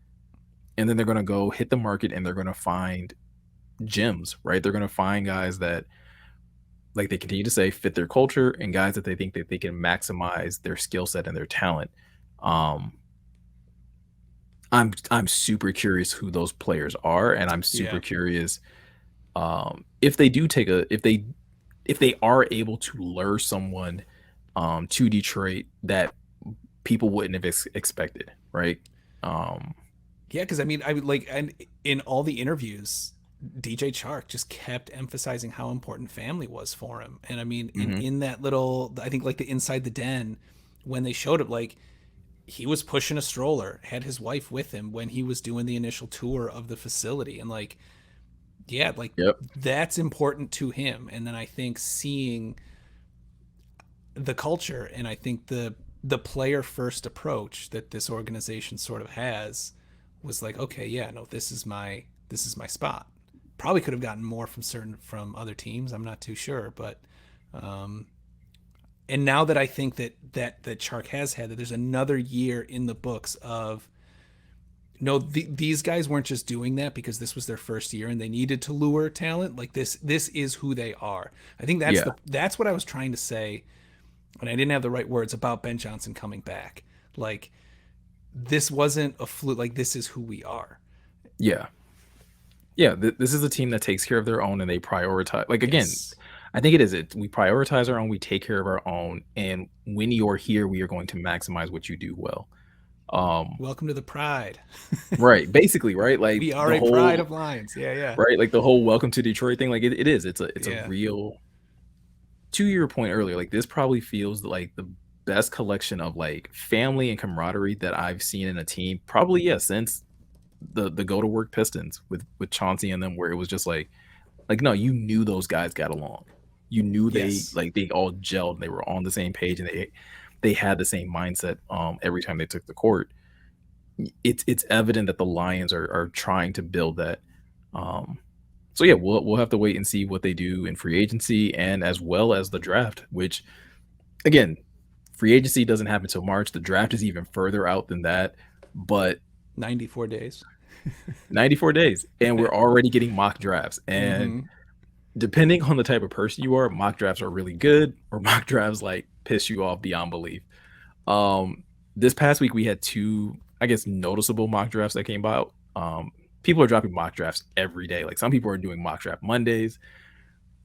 and then they're going to go hit the market and they're going to find gems, right? They're going to find guys that, like they continue to say, fit their culture, and guys that they think that they can maximize their skill set and their talent. Um, I'm super curious who those players are, and I'm super Yeah. curious if they do take a if they are able to lure someone to Detroit that people wouldn't have expected, right? Um, Yeah, because I mean, I would like, and in all the interviews, DJ Chark just kept emphasizing how important family was for him. And I mean, mhm. in that little, I think like the inside the den, when they showed it, like he was pushing a stroller, had his wife with him when he was doing the initial tour of the facility, and like, yeah, like Yep. that's important to him. And then I think seeing the culture, and I think the player first approach that this organization sort of has was like, okay, yeah, no, this is my spot. Probably could have gotten more from other teams. I'm not too sure, but um, and now that I think that Chark has had that, there's another year in the books of no, these guys weren't just doing that because this was their first year and they needed to lure talent. Like this is who they are. I think Yeah. that's what I was trying to say, and I didn't have the right words about Ben Johnson coming back. Like this wasn't a fluke. Like this is who we are. Yeah. Yeah. This is a team that takes care of their own and they prioritize. Like again, Yes. I think it is. It we prioritize our own. We take care of our own, and when you're here, we are going to maximize what you do well. Um, Welcome to the pride. right. Basically, right. Like We are the a pride whole of Lions. Yeah, yeah, right. Like the whole welcome to Detroit thing. Like it is. It's a yeah. real. To your point earlier, like this probably feels like the best collection of like family and camaraderie that I've seen in a team. Probably yeah, since the go to work Pistons with Chauncey and them, where it was just like no, you knew those guys got along. You knew Yes. they all gelled. They were on the same page and they had the same mindset every time they took the court. It's evident that the Lions are trying to build that. Um, so yeah, we'll have to wait and see what they do in free agency and as well as the draft, which again, free agency doesn't happen until March. The draft is even further out than that, but 94 days. 94 days and we're already getting mock drafts. And Mm-hmm. depending on the type of person you are, mock drafts are really good or mock drafts like piss you off beyond belief. Um, this past week we had two, I guess, noticeable mock drafts that came out. People are dropping mock drafts every day. Like some people are doing mock draft Mondays.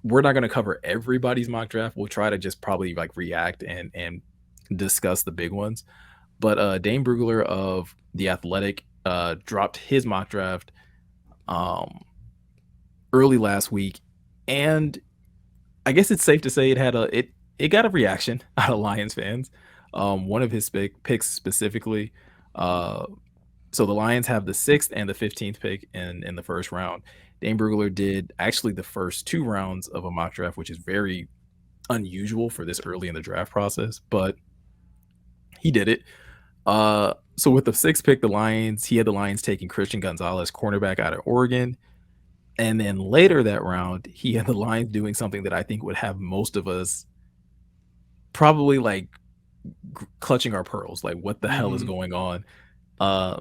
We're not going to cover everybody's mock draft. We'll try to just probably like react and discuss the big ones. But Dane Brugler of the Athletic dropped his mock draft um, early last week, and I guess it's safe to say it got a reaction out of Lions fans. One of his picks specifically. Uh, so the Lions have the 6th and the 15th pick in the first round. Dane Brugler did actually the first 2 rounds of a mock draft, which is very unusual for this early in the draft process, but he did it. So with the 6th pick, he had the Lions taking Christian Gonzalez, cornerback out of Oregon. And then later that round, he had the Lions doing something that I think would have most of us probably like clutching our pearls. Like, what the hell is Mm-hmm. going on?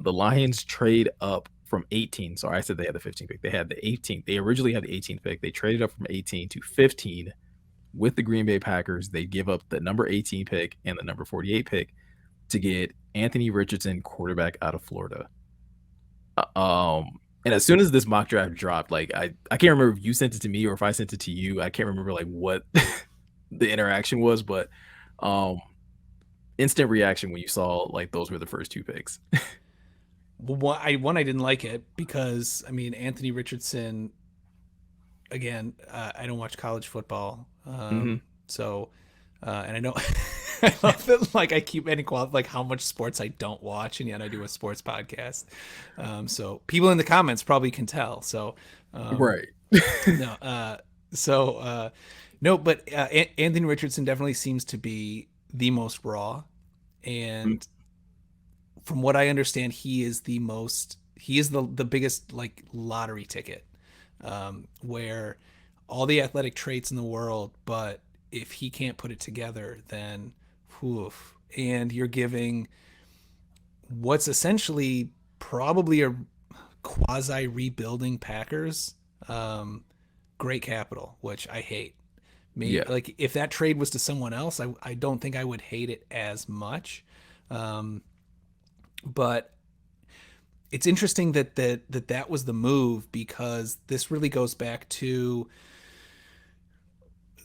The Lions trade up from 18. Sorry, I said they had the 15th pick. They had the 18th. They originally had the 18th pick. They traded up from 18 to 15 with the Green Bay Packers. They give up the number 18 pick and the number 48 pick to get Anthony Richardson, quarterback out of Florida. And as soon as this mock draft dropped, like I can't remember if you sent it to me or if I sent it to you. I can't remember like what the interaction was, but um instant reaction when you saw like those were the first 2 picks. Well, one I didn't like it because I mean Anthony Richardson again. I don't watch college football, hmm so and I know I love that. Like I keep adding like how much sports I don't watch, and yet I do a sports podcast. So people in the comments probably can tell. So um, Right. no, so no, but Anthony Richardson definitely seems to be the most raw, and from what I understand, he is the biggest like lottery ticket, where all the athletic traits in the world, but if he can't put it together, then whew. And you're giving what's essentially probably a quasi rebuilding Packers great capital, which I hate. Maybe Yeah. like if that trade was to someone else, I don't think I would hate it as much. Um, but it's interesting that was the move, because this really goes back to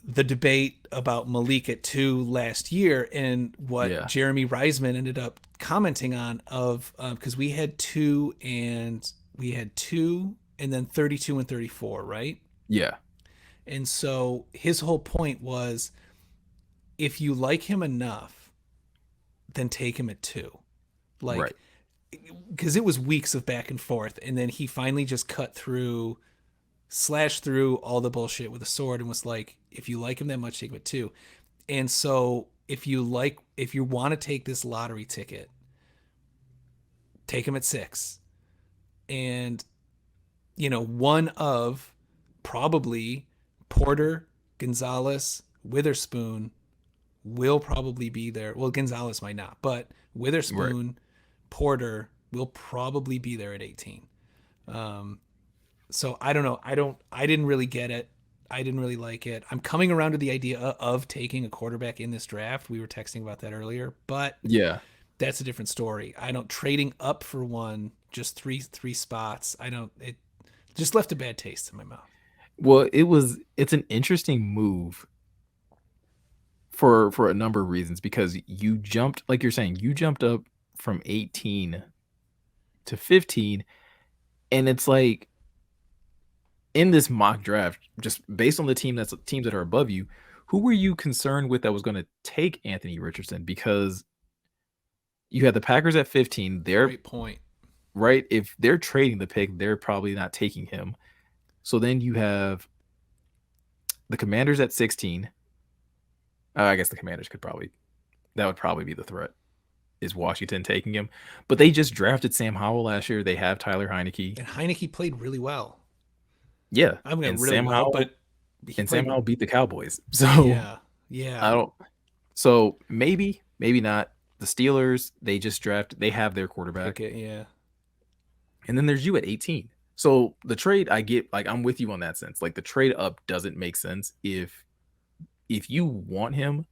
the debate about Malik at 2 last year, and what Yeah. Jeremy Reisman ended up commenting on, of because we had 2 and then 32 and 34, right? Yeah. And so his whole point was, if you like him enough, then take him at 2. Like, Right. because it was weeks of back and forth, and then he finally just slashed through all the bullshit with a sword, and was like, if you like him that much, take him at 2. And so if you want to take this lottery ticket, take him at 6. And one of probably Porter, Gonzalez, Witherspoon will probably be there. Well, Gonzalez might not, but Right. Witherspoon, Porter will probably be there at 18. Um, so I don't know. I didn't really get it. I didn't really like it. I'm coming around to the idea of taking a quarterback in this draft. We were texting about that earlier, but Yeah. that's a different story. I don't trading up for one, just three spots. It just left a bad taste in my mouth. Well, it's an interesting move for a number of reasons, because you jumped, like you're saying, you jumped up from 18 to 15, and it's like, in this mock draft, just based on the teams that are above you, who were you concerned with that was going to take Anthony Richardson? Because you had the Packers at 15. They're Great point. right. If they're trading the pick, they're probably not taking him. So then you have the Commanders at 16. I guess the Commanders that would probably be the threat, is Washington taking him. But they just drafted Sam Howell last year. They have Tyler Heineke. And Heineke played really well. Yeah. I'm gonna And really well, but he Sam played. Howell beat the Cowboys. So Yeah, yeah. I don't so maybe not. The Steelers, they have their quarterback. Pickett, yeah. And then there's you at 18. So the trade, I get, like, I'm with you on that sense. Like, the trade up doesn't make sense if you want him,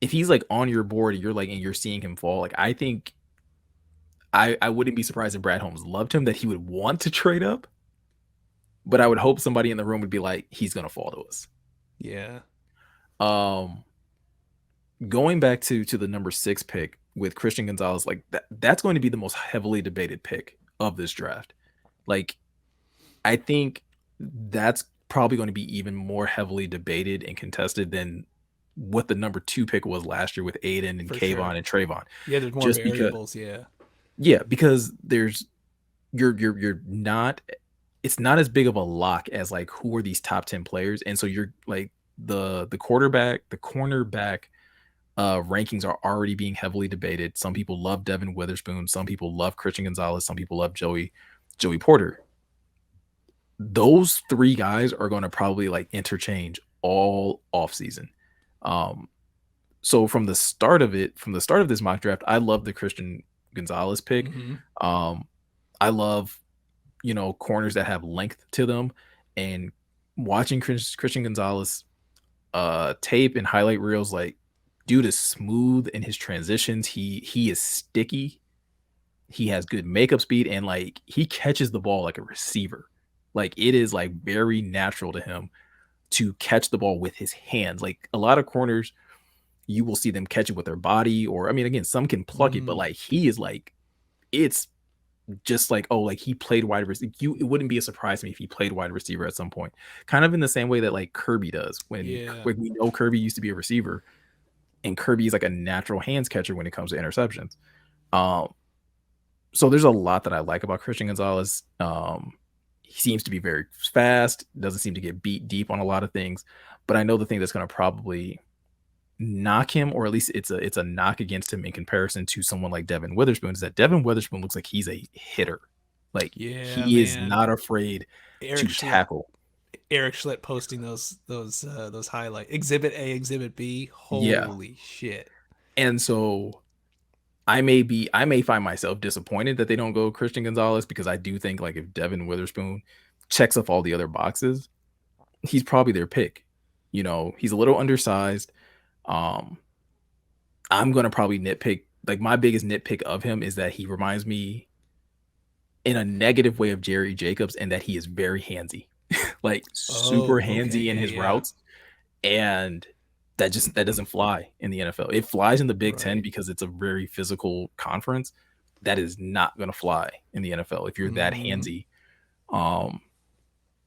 if he's like on your board and you're seeing him fall. Like, I think I wouldn't be surprised if Brad Holmes loved him, that he would want to trade up, but I would hope somebody in the room would be like, he's gonna fall to us. Yeah. Um Going back to the number 6 pick with Christian Gonzalez, like, that's going to be the most heavily debated pick of this draft. Like, I think that's probably going to be even more heavily debated and contested than what the number 2 pick was last year with Aiden and For sure. Kayvon and Trayvon. Yeah, there's more Just because, variables, yeah. yeah, because there's you're not, it's not as big of a lock as, like, who are these top 10 players, and so you're like, the quarterback, the cornerback rankings are already being heavily debated. Some people love Devin Witherspoon, some people love Christian Gonzalez, some people love Joey Porter. Those 3 guys are going to probably, like, interchange all offseason. Um, so from the start of this mock draft, I love the Christian Gonzalez pick. Mm-hmm. Um, I love, corners that have length to them, and watching Christian Gonzalez tape and highlight reels, like, dude is smooth in his transitions. He is sticky. He has good makeup speed, and, like, he catches the ball like a receiver. Like, it is, like, very natural to him to catch the ball with his hands. Like, a lot of corners, you will see them catch it with their body, or, I mean, again, some can pluck it, but, Mm. like, he is like, it's just like, oh, like, he played wide receiver. It wouldn't be a surprise to me if he played wide receiver at some point. Kind of in the same way that, like, Kirby does, Yeah. when we know Kirby used to be a receiver, and Kirby is like a natural hands catcher when it comes to interceptions. Um, so there's a lot that I like about Christian Gonzalez. He seems to be very fast, doesn't seem to get beat deep on a lot of things, but I know the thing that's going to probably knock him, or at least it's a knock against him in comparison to someone like Devin Witherspoon, is that Devin Witherspoon looks like he's a hitter. Like, Yeah, he is man. not afraid to Eric Schlick tackle. Eric Schlitt posting those highlight Exhibit A, Exhibit B. Yeah. Holy shit! And so I may find myself disappointed that they don't go Christian Gonzalez because I do think like if Devin Witherspoon checks off all the other boxes, he's probably their pick. He's a little undersized. Um, I'm gonna probably nitpick. Like my biggest nitpick of him is that he reminds me in a negative way of Jerry Jacobs, and that he is very handsy, like super Oh, okay, handsy in yeah, his yeah, routes, and that doesn't fly in the NFL. It flies in the Big Ten right. because it's a very physical conference. That is not gonna fly in the NFL if you're that Mm-hmm. handsy. Um,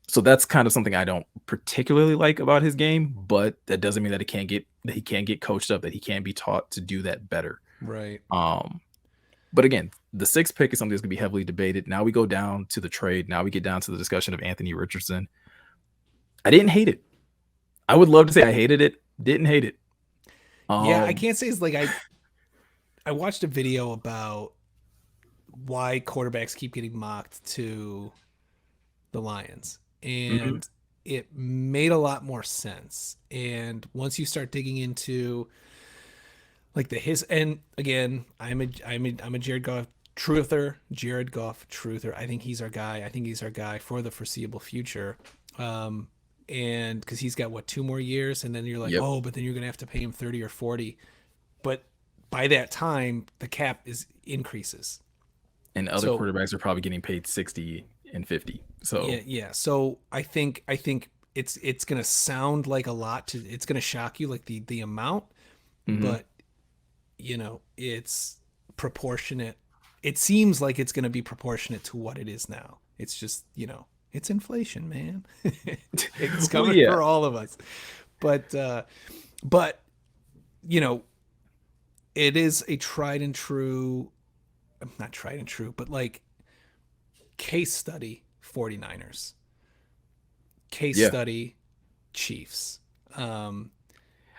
so that's kind of something I don't particularly like about his game, but that doesn't mean that he can't get coached up, that he can be taught to do that better. Right. Um, but again, the sixth pick is something that's gonna be heavily debated. Now we go down to the trade. Now we get down to the discussion of Anthony Richardson. I didn't hate it. I would love to say I hated it. Didn't hate it. Yeah, I Um, can't say it's like I watched a video about why quarterbacks keep getting mocked to the Lions, mhm, and it made a lot more sense. And once you start digging into like the his and again, I'm a Jared Goff truther. I think he's our guy. I think he's our guy for the foreseeable future. Um, and because he's got what 2 more years, and then you're like, yep. oh, but then you're gonna have to pay him 30 or 40. But by that time, the cap is increases. And other So quarterbacks are probably getting paid 60 and 50. So, yeah, yeah. So I think it's gonna sound like a lot to it's gonna shock you like the amount, mhm. but it's proportionate. It seems like it's gonna be proportionate to what it is now. It's just it's inflation, man. It's Well, coming yeah. for all of us. But you know it is a tried and true, not tried and true, but like case study 49ers, case Yeah. study Chiefs. You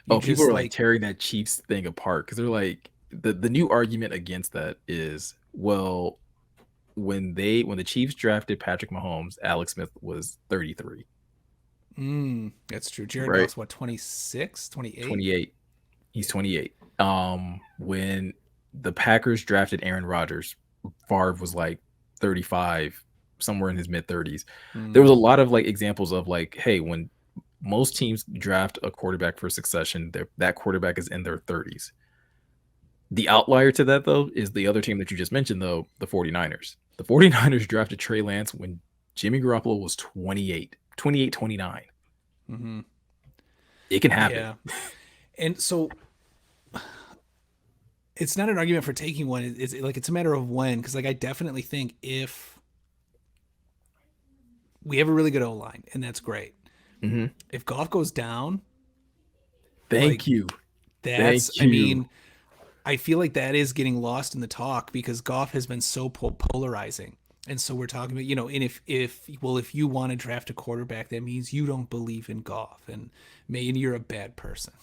Oh, people just are like like, tearing that Chiefs thing apart because they're like the new argument against that is, well, when the Chiefs drafted Patrick Mahomes, Alex Smith was 33, that's true. Jared right? Goff's what, 26, 28? 28. He's 28. When the Packers drafted Aaron Rodgers, Favre was like 35, somewhere in his mid 30s. There was a Mm, lot of like examples of like, hey, when most teams draft a quarterback for succession, that quarterback is in their 30s. The outlier to that, though, is the other team that you just mentioned, though, the 49ers. The 49ers drafted Trey Lance when Jimmy Garoppolo was 28, 28, 29. mm-hmm. It can happen. Yeah. And so it's not an argument for taking one. It's a matter of when, because like I definitely think if we have a really good O line, and that's great. Mhm. If Goff goes down, like Thank you. Thank I you. mean, I feel like that is getting lost in the talk because Goff has been so polarizing. And so we're talking about, and if you want to draft a quarterback, that means you don't believe in Goff, and maybe you're a bad person.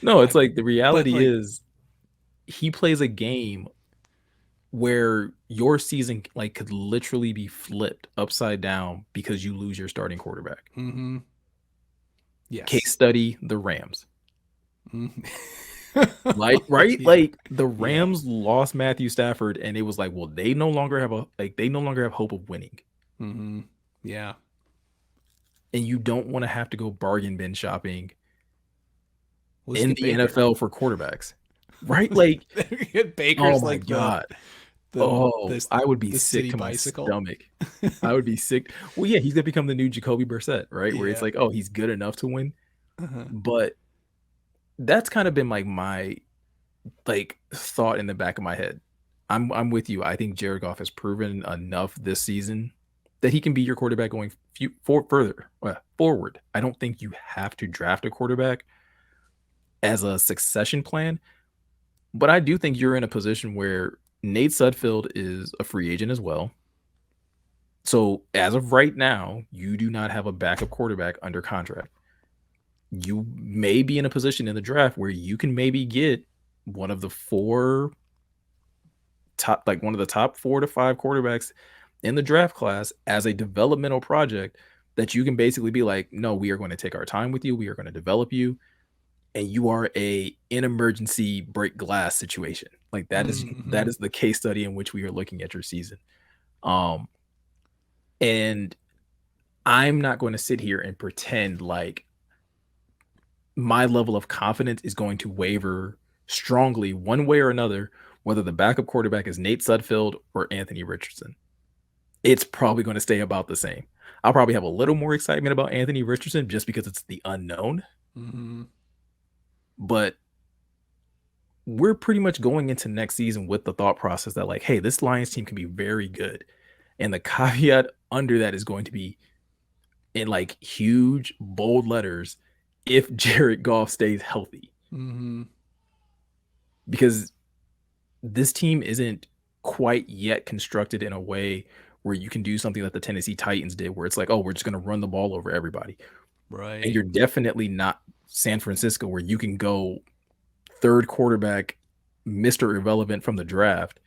No, it's I, like the but reality like, is he plays a game where your season like could literally be flipped upside down because you lose your starting quarterback. mm-hmm, Case yes, study, the Rams. mm-hmm. Like, right? Yeah, Like the yeah, Rams lost Matthew Stafford and it was like, well, they no longer have hope of winning. mm-hmm, yeah. And you don't want to have to go bargain bin shopping We'll just in get the Baker. NFL for quarterbacks. Right? Like, oh Baker's my like God. the Oh, the I would be the sick city to my bicycle. stomach. I would be sick. Well, yeah, he's gonna become the new Jacoby Brissett, right? Where it's Yeah. like, oh, he's good enough to win. Uh-huh. But that's kind of been like my like thought in the back of my head. I'm with you. I think Jared Goff has proven enough this season that he can be your quarterback going further forward. I don't think you have to draft a quarterback as a succession plan, but I do think you're in a position where Nate Sudfeld is a free agent as well. So as of right now, you do not have a backup quarterback under contract. You may be in a position in the draft where you can maybe get one of the one of the top 4 to 5 quarterbacks in the draft class as a developmental project that you can basically be like, no, we are going to take our time with you. We are going to develop you. And you are an emergency break glass situation. Like that Mm-hmm. is the case study in which we are looking at your season. Um, and I'm not going to sit here and pretend like my level of confidence is going to waver strongly one way or another, whether the backup quarterback is Nate Sudfeld or Anthony Richardson. It's probably going to stay about the same. I'll probably have a little more excitement about Anthony Richardson just because it's the unknown, Mm-hmm. but we're pretty much going into next season with the thought process that, like, hey, this Lions team can be very good. And the caveat under that is going to be in like huge, bold letters if Jared Goff stays healthy. Mm-hmm. Because this team isn't quite yet constructed in a way where you can do something that the Tennessee Titans did, where it's like, oh, we're just going to run the ball over everybody. And Right. you're definitely not San Francisco, where you can go third quarterback, Mr. Irrelevant from the draft,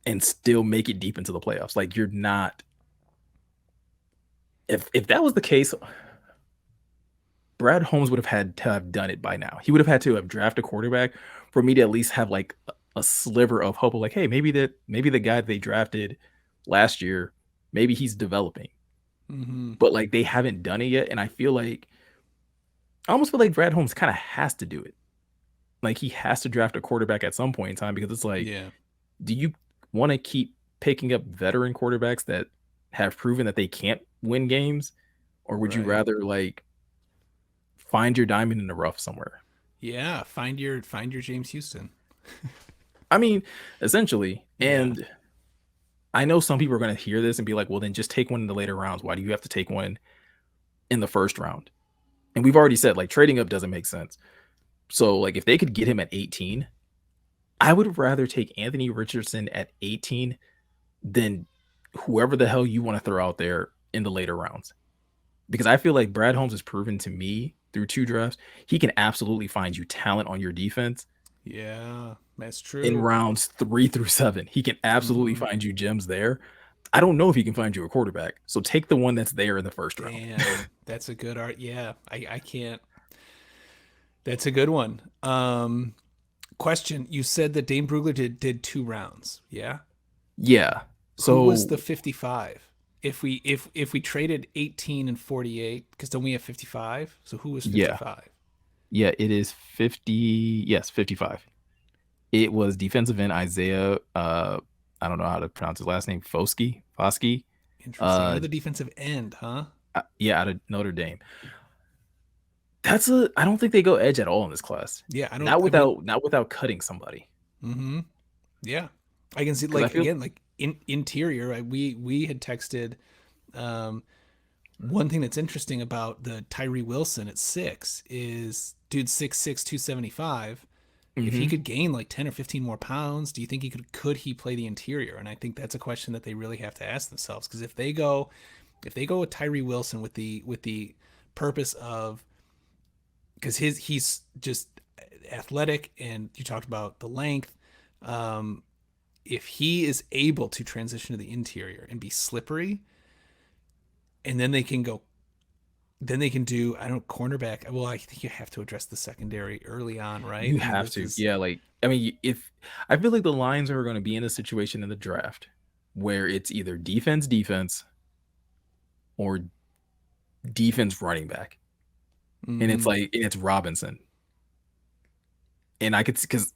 and still make it deep into the playoffs. Like you're not. If that was the case, Brad Holmes would have had to have done it by now. He would have had to have drafted a quarterback for me to at least have like a sliver of hope of like, hey, maybe the guy they drafted last year, maybe he's developing. Mm-hmm. But like they haven't done it yet. And I almost feel like Brad Holmes kind of has to do it. Like he has to draft a quarterback at some point in time because it's like, Yeah. do you want to keep picking up veteran quarterbacks that have proven that they can't win games? Or would you Right. rather like find your diamond in the rough somewhere? Yeah. Find your James Houston. I mean, essentially. Yeah. And I know some people are going to hear this and be like, well, then just take one in the later rounds. Why do you have to take one in the first round? And we've already said like trading up doesn't make sense. So like if they could get him at 18, I would rather take Anthony Richardson at 18 than whoever the hell you want to throw out there in the later rounds. Because I feel like Brad Holmes has proven to me through 2 drafts, he can absolutely find you talent on your defense Yeah. That's in true. rounds 3 through 7. He can absolutely Mm-hmm. find you gems there. I don't know if he can find you a quarterback. So take the one that's there in the first round. Damn. That's a good art. Yeah. I can't. That's a good one. Question. You said that Dane Brugler did 2 rounds. Yeah. Yeah. Who was So the 55? If we traded 18 and 48, because don't we have 55? So who was yeah. 55? Yeah, it is 50. Yes, 55. It was defensive end Isaiah I don't know how to pronounce his last name, Foskey. Interesting. Uh Another defensive end, huh? yeah, out of Notre Dame. I don't think they go edge at all in this class. Yeah, I don't. I mean, Not without cutting somebody. mm-hmm. Yeah, I can see Because I like feel again like interior. Right? We had texted. Um, One thing that's interesting about the Tyree Wilson at 6 is dude 6'6", 275. If he hmm could gain like 10 or 15 more pounds, do you think could he play the interior? And I think that's a question that they really have to ask themselves, because if they go with Tyree Wilson with the purpose of, because he's just athletic, and you talked about the length. Um, if he is able to transition to the interior and be slippery, and then they can do, I don't know, cornerback. Well, I think you have to address the secondary early on, right? You I mean, have this to. is Yeah, like I mean, if I feel like the Lions are going to be in a situation in the draft where it's either defense or defense running back. And it's mm-hmm. like and it's Robinson. And I could because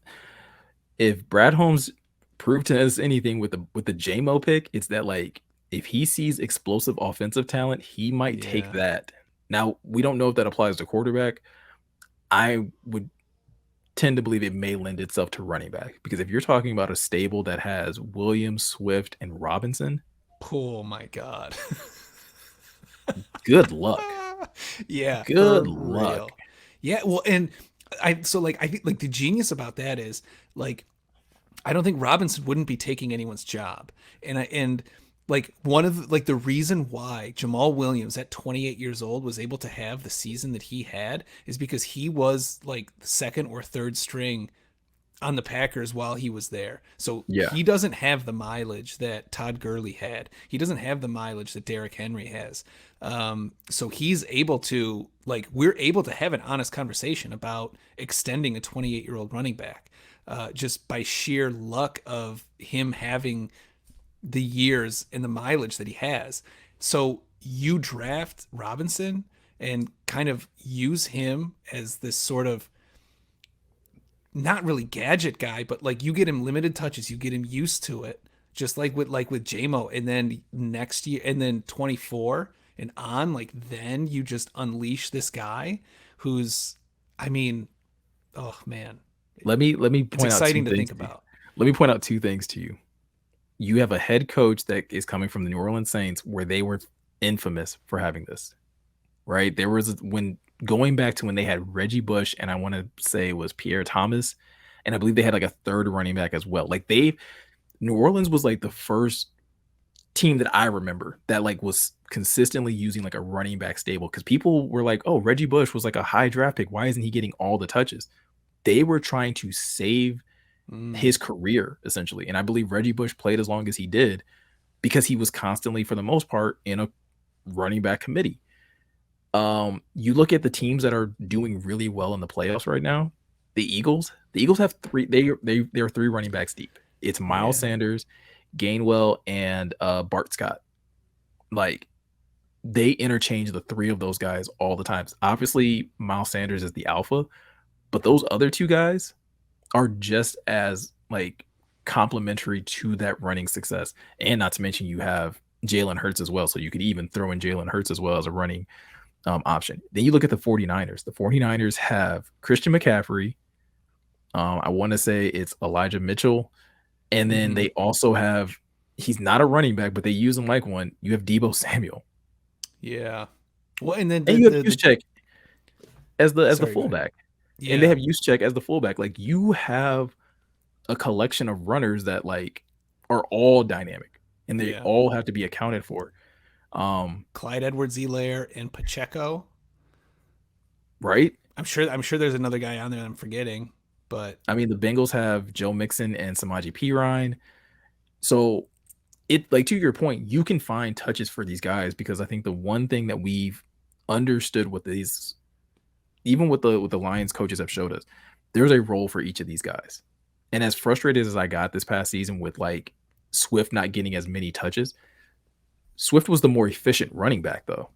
if Brad Holmes proved to us anything with the JMO pick, it's that like if he sees explosive offensive talent, he might take Yeah. that. Now, we don't know if that applies to quarterback. I would tend to believe it may lend itself to running back because if you're talking about a stable that has Williams, Swift, and Robinson, Oh my god. good luck. Yeah, for Good luck. real. Yeah, well, and I think like the genius about that is like I don't think Robinson wouldn't be taking anyone's job. And like one of like the reason why Jamal Williams at 28 years old was able to have the season that he had is because he was like the second or third string on the Packers while he was there. So Yeah. he doesn't have the mileage that Todd Gurley had. He doesn't have the mileage that Derrick Henry has. So he's able to, like, we're able to have an honest conversation about extending a 28-year-old running back, just by sheer luck of him having the years and the mileage that he has. So you draft Robinson and kind of use him as this sort of not really gadget guy, but like you get him limited touches, you get him used to it, just like with JMO, and then next year, and then 24 and on, like then you just unleash this guy who's, I mean, oh man, Let me it's point out two exciting to things think to you. about. Let me point out two things to you. You have a head coach that is coming from the New Orleans Saints, where they were infamous for having this, right? There was when going back to when they had Reggie Bush, and I want to say it was Pierre Thomas, and I believe they had like a third running back as well. Like they, New Orleans was like the first team that I remember that like was consistently using like a running back stable, because people were like, "Oh, Reggie Bush was like a high draft pick. Why isn't he getting all the touches?" They were trying to save Mm, his career essentially, and I believe Reggie Bush played as long as he did because he was constantly, for the most part, in a running back committee. You look at the teams that are doing really well in the playoffs right now. The Eagles. The Eagles have three. They're three running backs deep. It's Miles yeah, Sanders, Gainwell, and Bart Scott. Like they interchange the three of those guys all the times. Obviously, Miles Sanders is the alpha, but those other two guys are just as like complementary to that running success. And not to mention, you have Jalen Hurts as well. So you could even throw in Jalen Hurts as well as a running option. Then you look at the 49ers. The 49ers have Christian McCaffrey. I want to say it's Elijah Mitchell. And then mm-hmm, they also have, he's not a running back, but they use him like one. You have Debo Samuel. yeah. Well, and then And the you have the the Juszczyk as the sorry, go ahead. fullback. And they Yeah, have Juszczyk as the fullback. Like you have a collection of runners that like are all dynamic and they yeah. all have to be accounted for. Um, Clyde Edwards-Helaire and Pacheco. right? I'm sure there's another guy on there that I'm forgetting, but I mean, the Bengals have Joe Mixon and Samaje Perine. So it, like, to your point, you can find touches for these guys, because I think the one thing that we've understood with these, even with the Lions coaches have showed us, there's a role for each of these guys. And as frustrated as I got this past season with like Swift not getting as many touches, Swift was the more efficient running back though.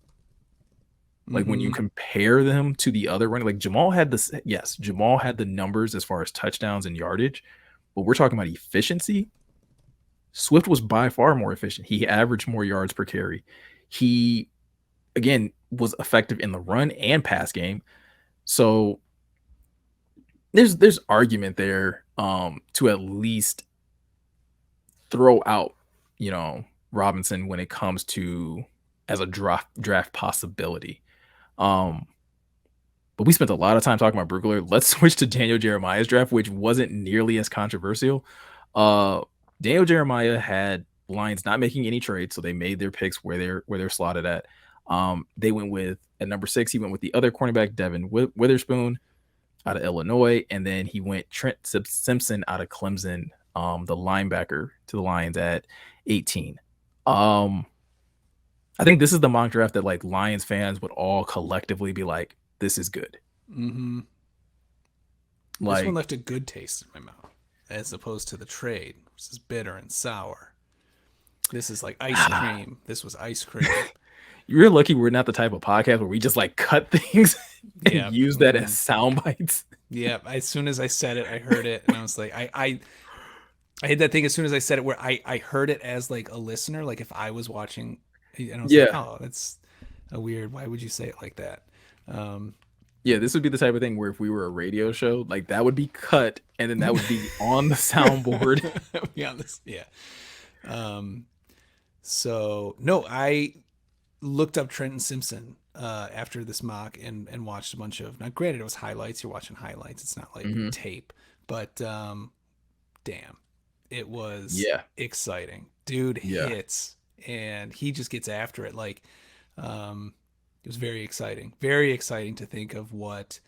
Like when you mm-hmm, compare them to the other running, like Jamal had this, yes, Jamal had the numbers as far as touchdowns and yardage, but we're talking about efficiency. Swift was by far more efficient. He averaged more yards per carry. He again was effective in the run and pass game. So there's argument there to at least throw out, you know, Robinson when it comes to as a draft possibility. Um but we spent a lot of time talking about Brugler. Let's switch to Daniel Jeremiah's draft, which wasn't nearly as controversial. Uh, Daniel Jeremiah had Lions not making any trades, so they made their picks where they're slotted at. They went with at number 6. He went with the other cornerback, Devin Witherspoon out of Illinois, and then he went Trent Simpson out of Clemson, the linebacker, to the Lions at 18. Um, I think this is the mock draft that like Lions fans would all collectively be like, "This is good." mm-hmm. This one Like, left a good taste in my mouth, as opposed to the trade, which is bitter and sour. This is like ice cream. This was ice cream. you're lucky we're not the type of podcast where we just like cut things and Yeah, use that as mm-hmm. sound bites. Yeah. As soon as I said it, I heard it, and I was like, I had that thing as soon as I said it, where I heard it as like a listener, like if I was watching, and I was like, Yeah. oh, that's a weird. Why would you say it like that? Um, Yeah, this would be the type of thing where if we were a radio show, like that would be cut and then that would be on the soundboard. yeah, this, yeah. Um, so no, I looked up Trenton Simpson after this mock and watched a bunch of. Now, granted, it was highlights. You're watching highlights. It's not like Hmm. tape, but damn, it was Yeah. exciting. Dude Yeah. hits and he just gets after it. Like, it was very exciting. Very exciting to think of what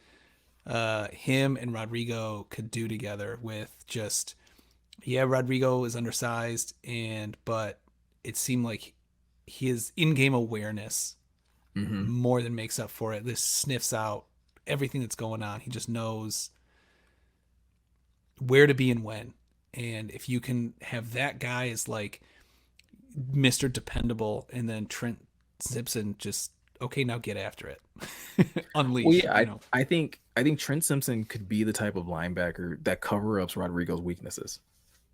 him and Rodrigo could do together with just, yeah, Rodrigo is undersized, but it seemed like his in-game awareness Hmm. more than makes up for it. This sniffs out everything that's going on. He just knows where to be and when. And if you can have that guy as like Mr. Dependable, and then Trent Simpson just, okay, now get after it. Well, Unleash, yeah, you know. I think Trent Simpson could be the type of linebacker that cover ups Rodrigo's weaknesses,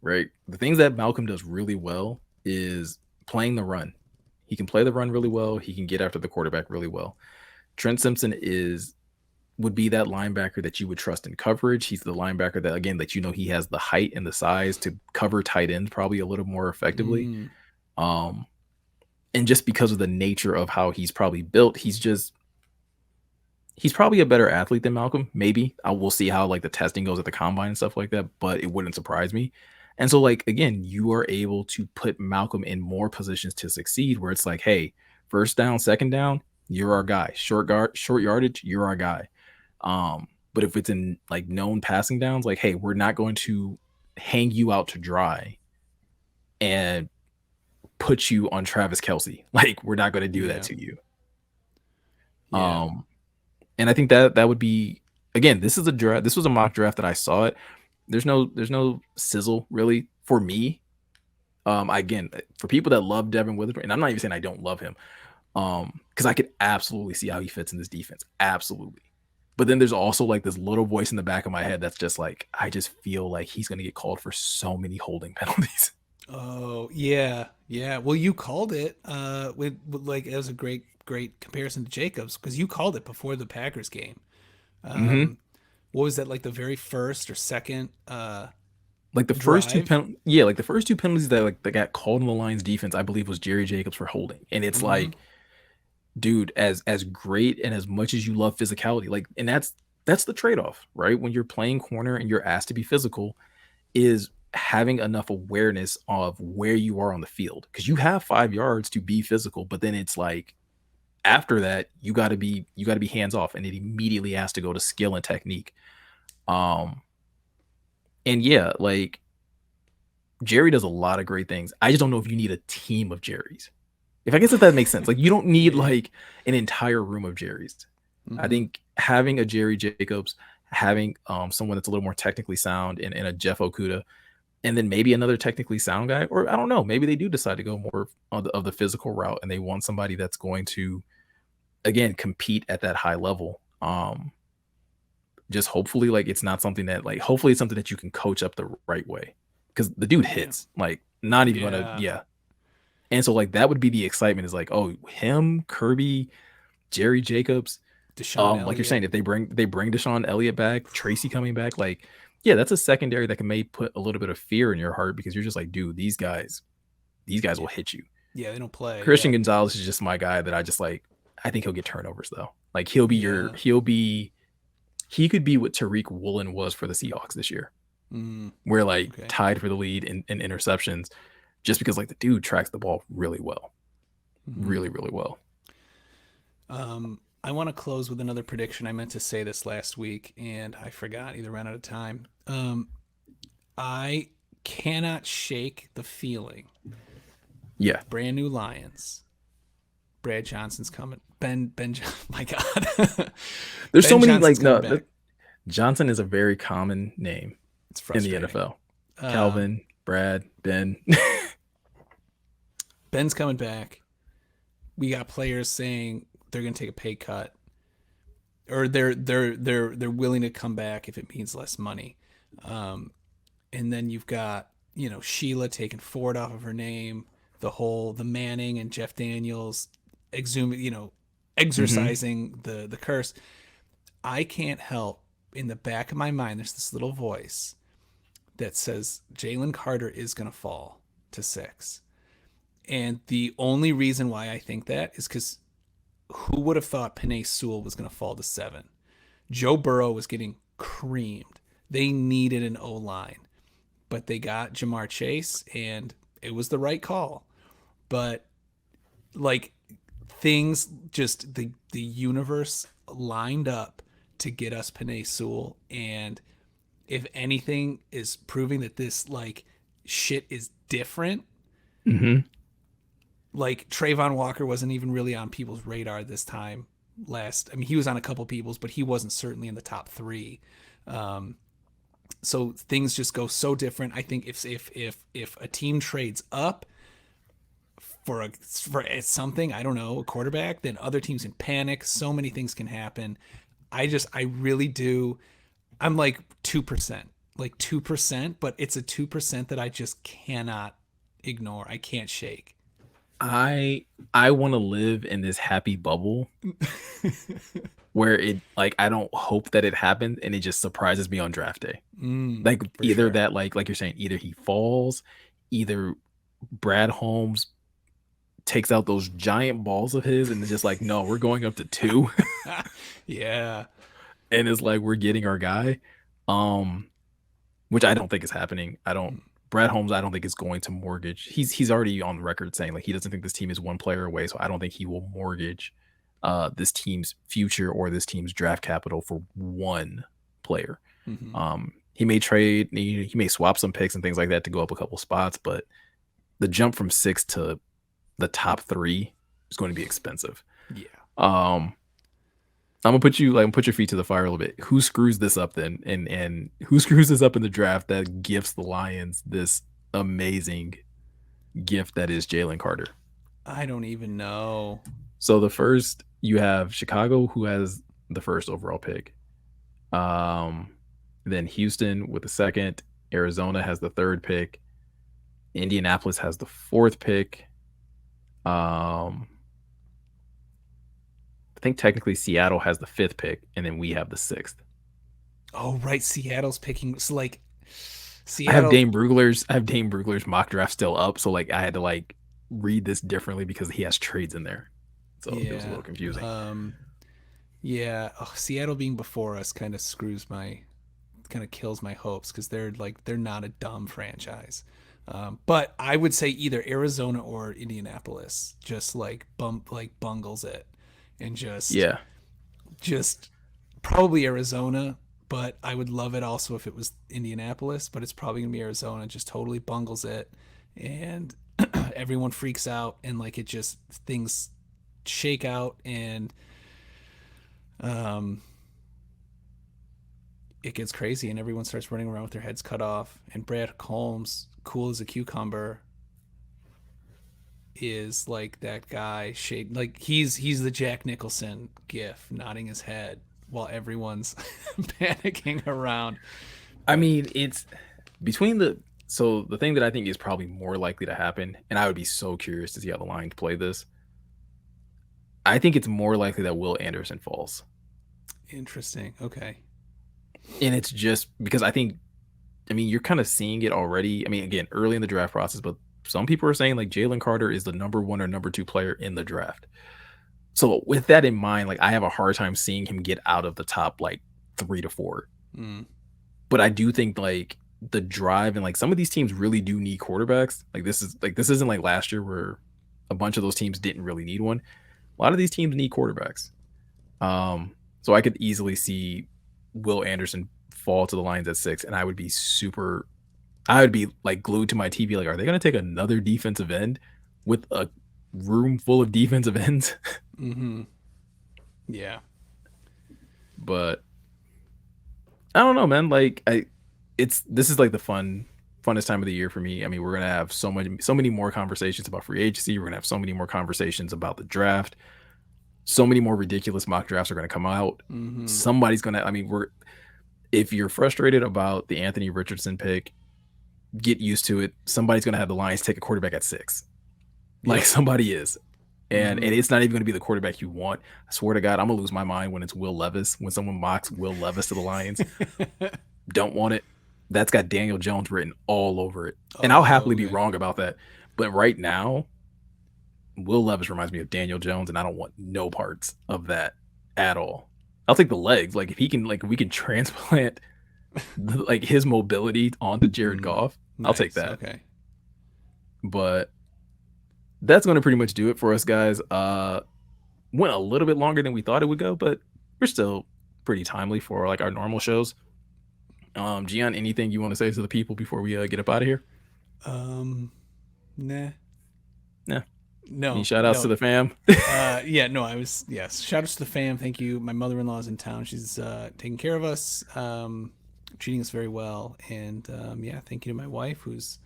right? The things that Malcolm does really well is playing the run. He can play the run really well. He can get after the quarterback really well. Trent Simpson is would be that linebacker that you would trust in coverage. He's the linebacker that again that he has the height and the size to cover tight ends probably a little more effectively. Mm, Um, and just because of the nature of how he's probably built, he's probably a better athlete than Malcolm. Maybe I will see how like the testing goes at the combine and stuff like that, but it wouldn't surprise me. And so like again, you are able to put Malcolm in more positions to succeed where it's like, hey, first down, second down, you're our guy. Short yardage, you're our guy. But if it's in like known passing downs, like, hey, we're not going to hang you out to dry and put you on Travis Kelsey. Like, we're not going to do that yeah, to you. yeah. Um, and I think that would be again, this is a draft. This was a mock draft that I saw it. There's no sizzle really for me. Again, for people that love Devin Witherspoon, and I'm not even saying I don't love him, because I could absolutely see how he fits in this defense, absolutely. But then there's also like this little voice in the back of my head that's just like, I just feel like he's going to get called for so many holding penalties. Oh, yeah, yeah. Well, you called it. With like it was a great comparison to Jacobs because you called it before the Packers game. Hmm. Um, what was that, like the very first or second Like the first two drive? pen, yeah, like the first two penalties that like that got called in the Lions defense, I believe was Jerry Jacobs for holding, and it's Mm-hmm. like, dude, as great and as much as you love physicality, like, and that's the trade off, right? When you're playing corner and you're asked to be physical, is having enough awareness of where you are on the field because you have 5 yards to be physical, but then it's like after that you got to be hands off, and it immediately has to go to skill and technique. Um, and yeah, like Jerry does a lot of great things. I just don't know if you need a team of Jerrys. If that makes sense. Like you don't need Yeah. like an entire room of Jerrys. I Mm-hmm. think having a Jerry Jacobs, having someone that's a little more technically sound and a Jeff Okuda, and then maybe another technically sound guy, or I don't know, maybe they do decide to go more of the physical route and they want somebody that's going to again compete at that high level. Just hopefully like it's not something that like hopefully it's something that you can coach up the right way because the dude Yeah. hits like not even gonna Yeah. yeah. And so like that would be the excitement is like, oh, him, Kirby, Jerry Jacobs. Deshaun Like you're saying, Elliott. if they bring Deshaun Elliott back, Tracy coming back, like, yeah, that's a secondary that can maybe put a little bit of fear in your heart because you're just like, dude, these guys will Yeah. hit you. Yeah. They don't play. Christian Yeah. Gonzalez is just my guy that I just like. I think he'll get turnovers though. Like Yeah. he could be what Tariq Woolen was for the Seahawks this year, Mm, where like okay. tied for the lead in interceptions, just because like the dude tracks the ball really well, Mm-hmm. really really well. I want to close with another prediction. I meant to say this last week and I forgot. Either ran out of time. I cannot shake the feeling. Yeah, Brand new Lions. Brad Johnson's coming. My God. there's so Ben many Johnson's like coming no. back. Johnson is a very common name It's in the frustrating. NFL. Um, Calvin, Brad, Ben. Ben's coming back. We got players saying they're going to take a pay cut, or they're willing to come back if it means less money. Um, and then you've got, Sheila taking Ford off of her name, the Manning and Jeff Daniels exhuming, Hmm. exercising the curse. I can't help, in the back of my mind there's this little voice that says Jalen Carter is going to fall to 6. And the only reason why I think that is because who would have thought Penei Sewell was going to fall to 7? Joe Burrow was getting creamed. They needed an O line, but they got Jamar Chase, and it was the right call. But like things, just the universe lined up to get us Panay Sewell, and if anything is proving that this like shit is different. Hmm. Like Trayvon Walker wasn't even really on people's radar this time. I mean, he was on a couple people's, but he wasn't certainly in the top three. Um, so things just go so different. I think if a team trades up for something, I don't know, a quarterback, then other teams can panic. So many things can happen. I really do. I'm like 2%, like 2%, but it's a 2% that I just cannot ignore. I can't shake. I want to live in this happy bubble where it like I don't hope that it happened and it just surprises me on draft day. Like For either sure. that, like you're saying, either he falls, either Brad Holmes takes out those giant balls of his and it's just like, no, we're going up to two, Yeah. and it's like we're getting our guy. Um, which I don't think is happening. I don't. Brad Holmes, I don't think is going to mortgage. He's already on the record saying like he doesn't think this team is one player away. So I don't think he will mortgage this team's future or this team's draft capital for one player. Mm-hmm. He may trade, he may swap some picks and things like that to go up a couple spots, but the jump from 6 to the top 3 is going to be expensive. Yeah. Um, I'm gonna put you like put your feet to the fire a little bit. Who screws this up then? And who screws this up in the draft that gives the Lions this amazing gift that is Jalen Carter? I don't even know. So the first you have Chicago, who has the first overall pick. Um, then Houston with the second. Arizona has the third pick. Indianapolis has the fourth pick. I think technically Seattle has the fifth pick, and then we have the sixth. Oh, right. Seattle's picking. So, like, I have Seattle. Dane Brugler's mock draft still up, so like I had to like read this differently because he has trades in there. So it was a Yeah. little confusing. Yeah. Oh, Seattle being before us kind of kills my hopes because they're not a dumb franchise. But I would say either Arizona or Indianapolis just like bungles it and Yeah. just probably Arizona, but I would love it also if it was Indianapolis, but it's probably gonna be Arizona, just totally bungles it and everyone freaks out and like it just things shake out and um it gets crazy and everyone starts running around with their heads cut off and Brad Holmes, cool as a cucumber, is like that guy shade like he's the Jack Nicholson gif nodding his head while everyone's panicking around. I But mean, it's between the so the thing that I think is probably more likely to happen, and I would be so curious to see how the Lions play this. I think it's more likely that Will Anderson falls. interesting. Okay. And it's just because I mean, you're kind of seeing it already. I mean, again, early in the draft process, but some people are saying like Jalen Carter is the number 1 or number 2 player in the draft. So with that in mind, like I have a hard time seeing him get out of the top like 3 to 4. Mm. But I do think like the drive and like some of these teams really do need quarterbacks. This isn't like last year where a bunch of those teams didn't really need one. A lot of these teams need quarterbacks. So I could easily see Will Anderson fall to the Lions at 6, and I would be like glued to my TV. Like, are they going to take another defensive end with a room full of defensive ends? Mm-hmm. Yeah. But I don't know, man. Like, this is like the funnest time of the year for me. I mean, we're gonna have so many more conversations about free agency. We're gonna have so many more conversations about the draft. So many more ridiculous mock drafts are gonna come out. Mm-hmm. Somebody's gonna. I mean, if you're frustrated about the Anthony Richardson pick, get used to it. Somebody's gonna have the Lions take a quarterback at 6. Like Yep. somebody is. And Mm-hmm. it's not even going to be the quarterback you want. I swear to God, I'm gonna lose my mind when it's Will Levis. When someone mocks Will Levis to the Lions, don't want it. That's got Daniel Jones written all over it, and I'll Oh, happily be okay. wrong about that. But right now, Will Levis reminds me of Daniel Jones, and I don't want no parts of that at all. I'll take the legs. Like if he can, like if we can transplant like his mobility onto Jared Mm. Goff, I'll take Nice. that. Okay. But that's going to pretty much do it for us, guys. Went a little bit longer than we thought it would go, but we're still pretty timely for like our normal shows. Gian, anything you want to say to the people before we get up out of here? Nah. Yeah. Any No, shout outs to no. the fam? Yeah, no, yes. Shout outs to the fam. Thank you. My mother-in-law's in town. She's taking care of us, treating us very well. And yeah, thank you to my wife who's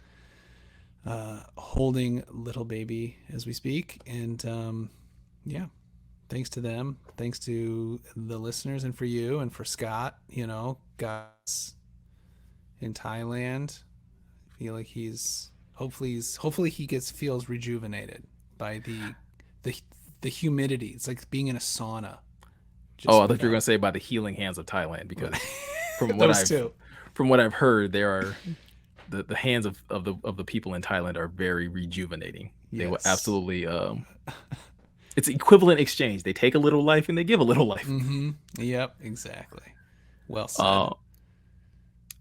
holding little baby as we speak. And yeah, thanks to them. Thanks to the listeners and for you and for Scott, guys in Thailand. I feel like hopefully he feels rejuvenated by the the humidity. It's like being in a sauna. Oh, Just I thought you were gonna without say by the healing hands of Thailand, because from what those I've two. from what I've heard, there are the hands of the people in Thailand are very rejuvenating. They will Yes. absolutely it's equivalent exchange. They take a little life and they give a little life. Mm-hmm. Yep. Exactly. Well said. Uh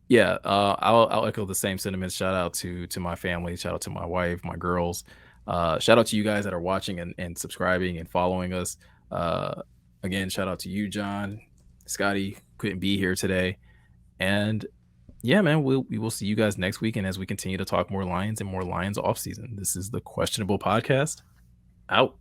yeah, I'll echo the same sentiments. Shout out to my family, shout out to my wife, my girls. Shout out to you guys that are watching and subscribing and following us. Uh Again, shout out to you, John. Scotty couldn't be here today. And yeah, man, we will see you guys next week. And as we continue to talk more Lions and more Lions off season, this is the Questionable Podcast. Out.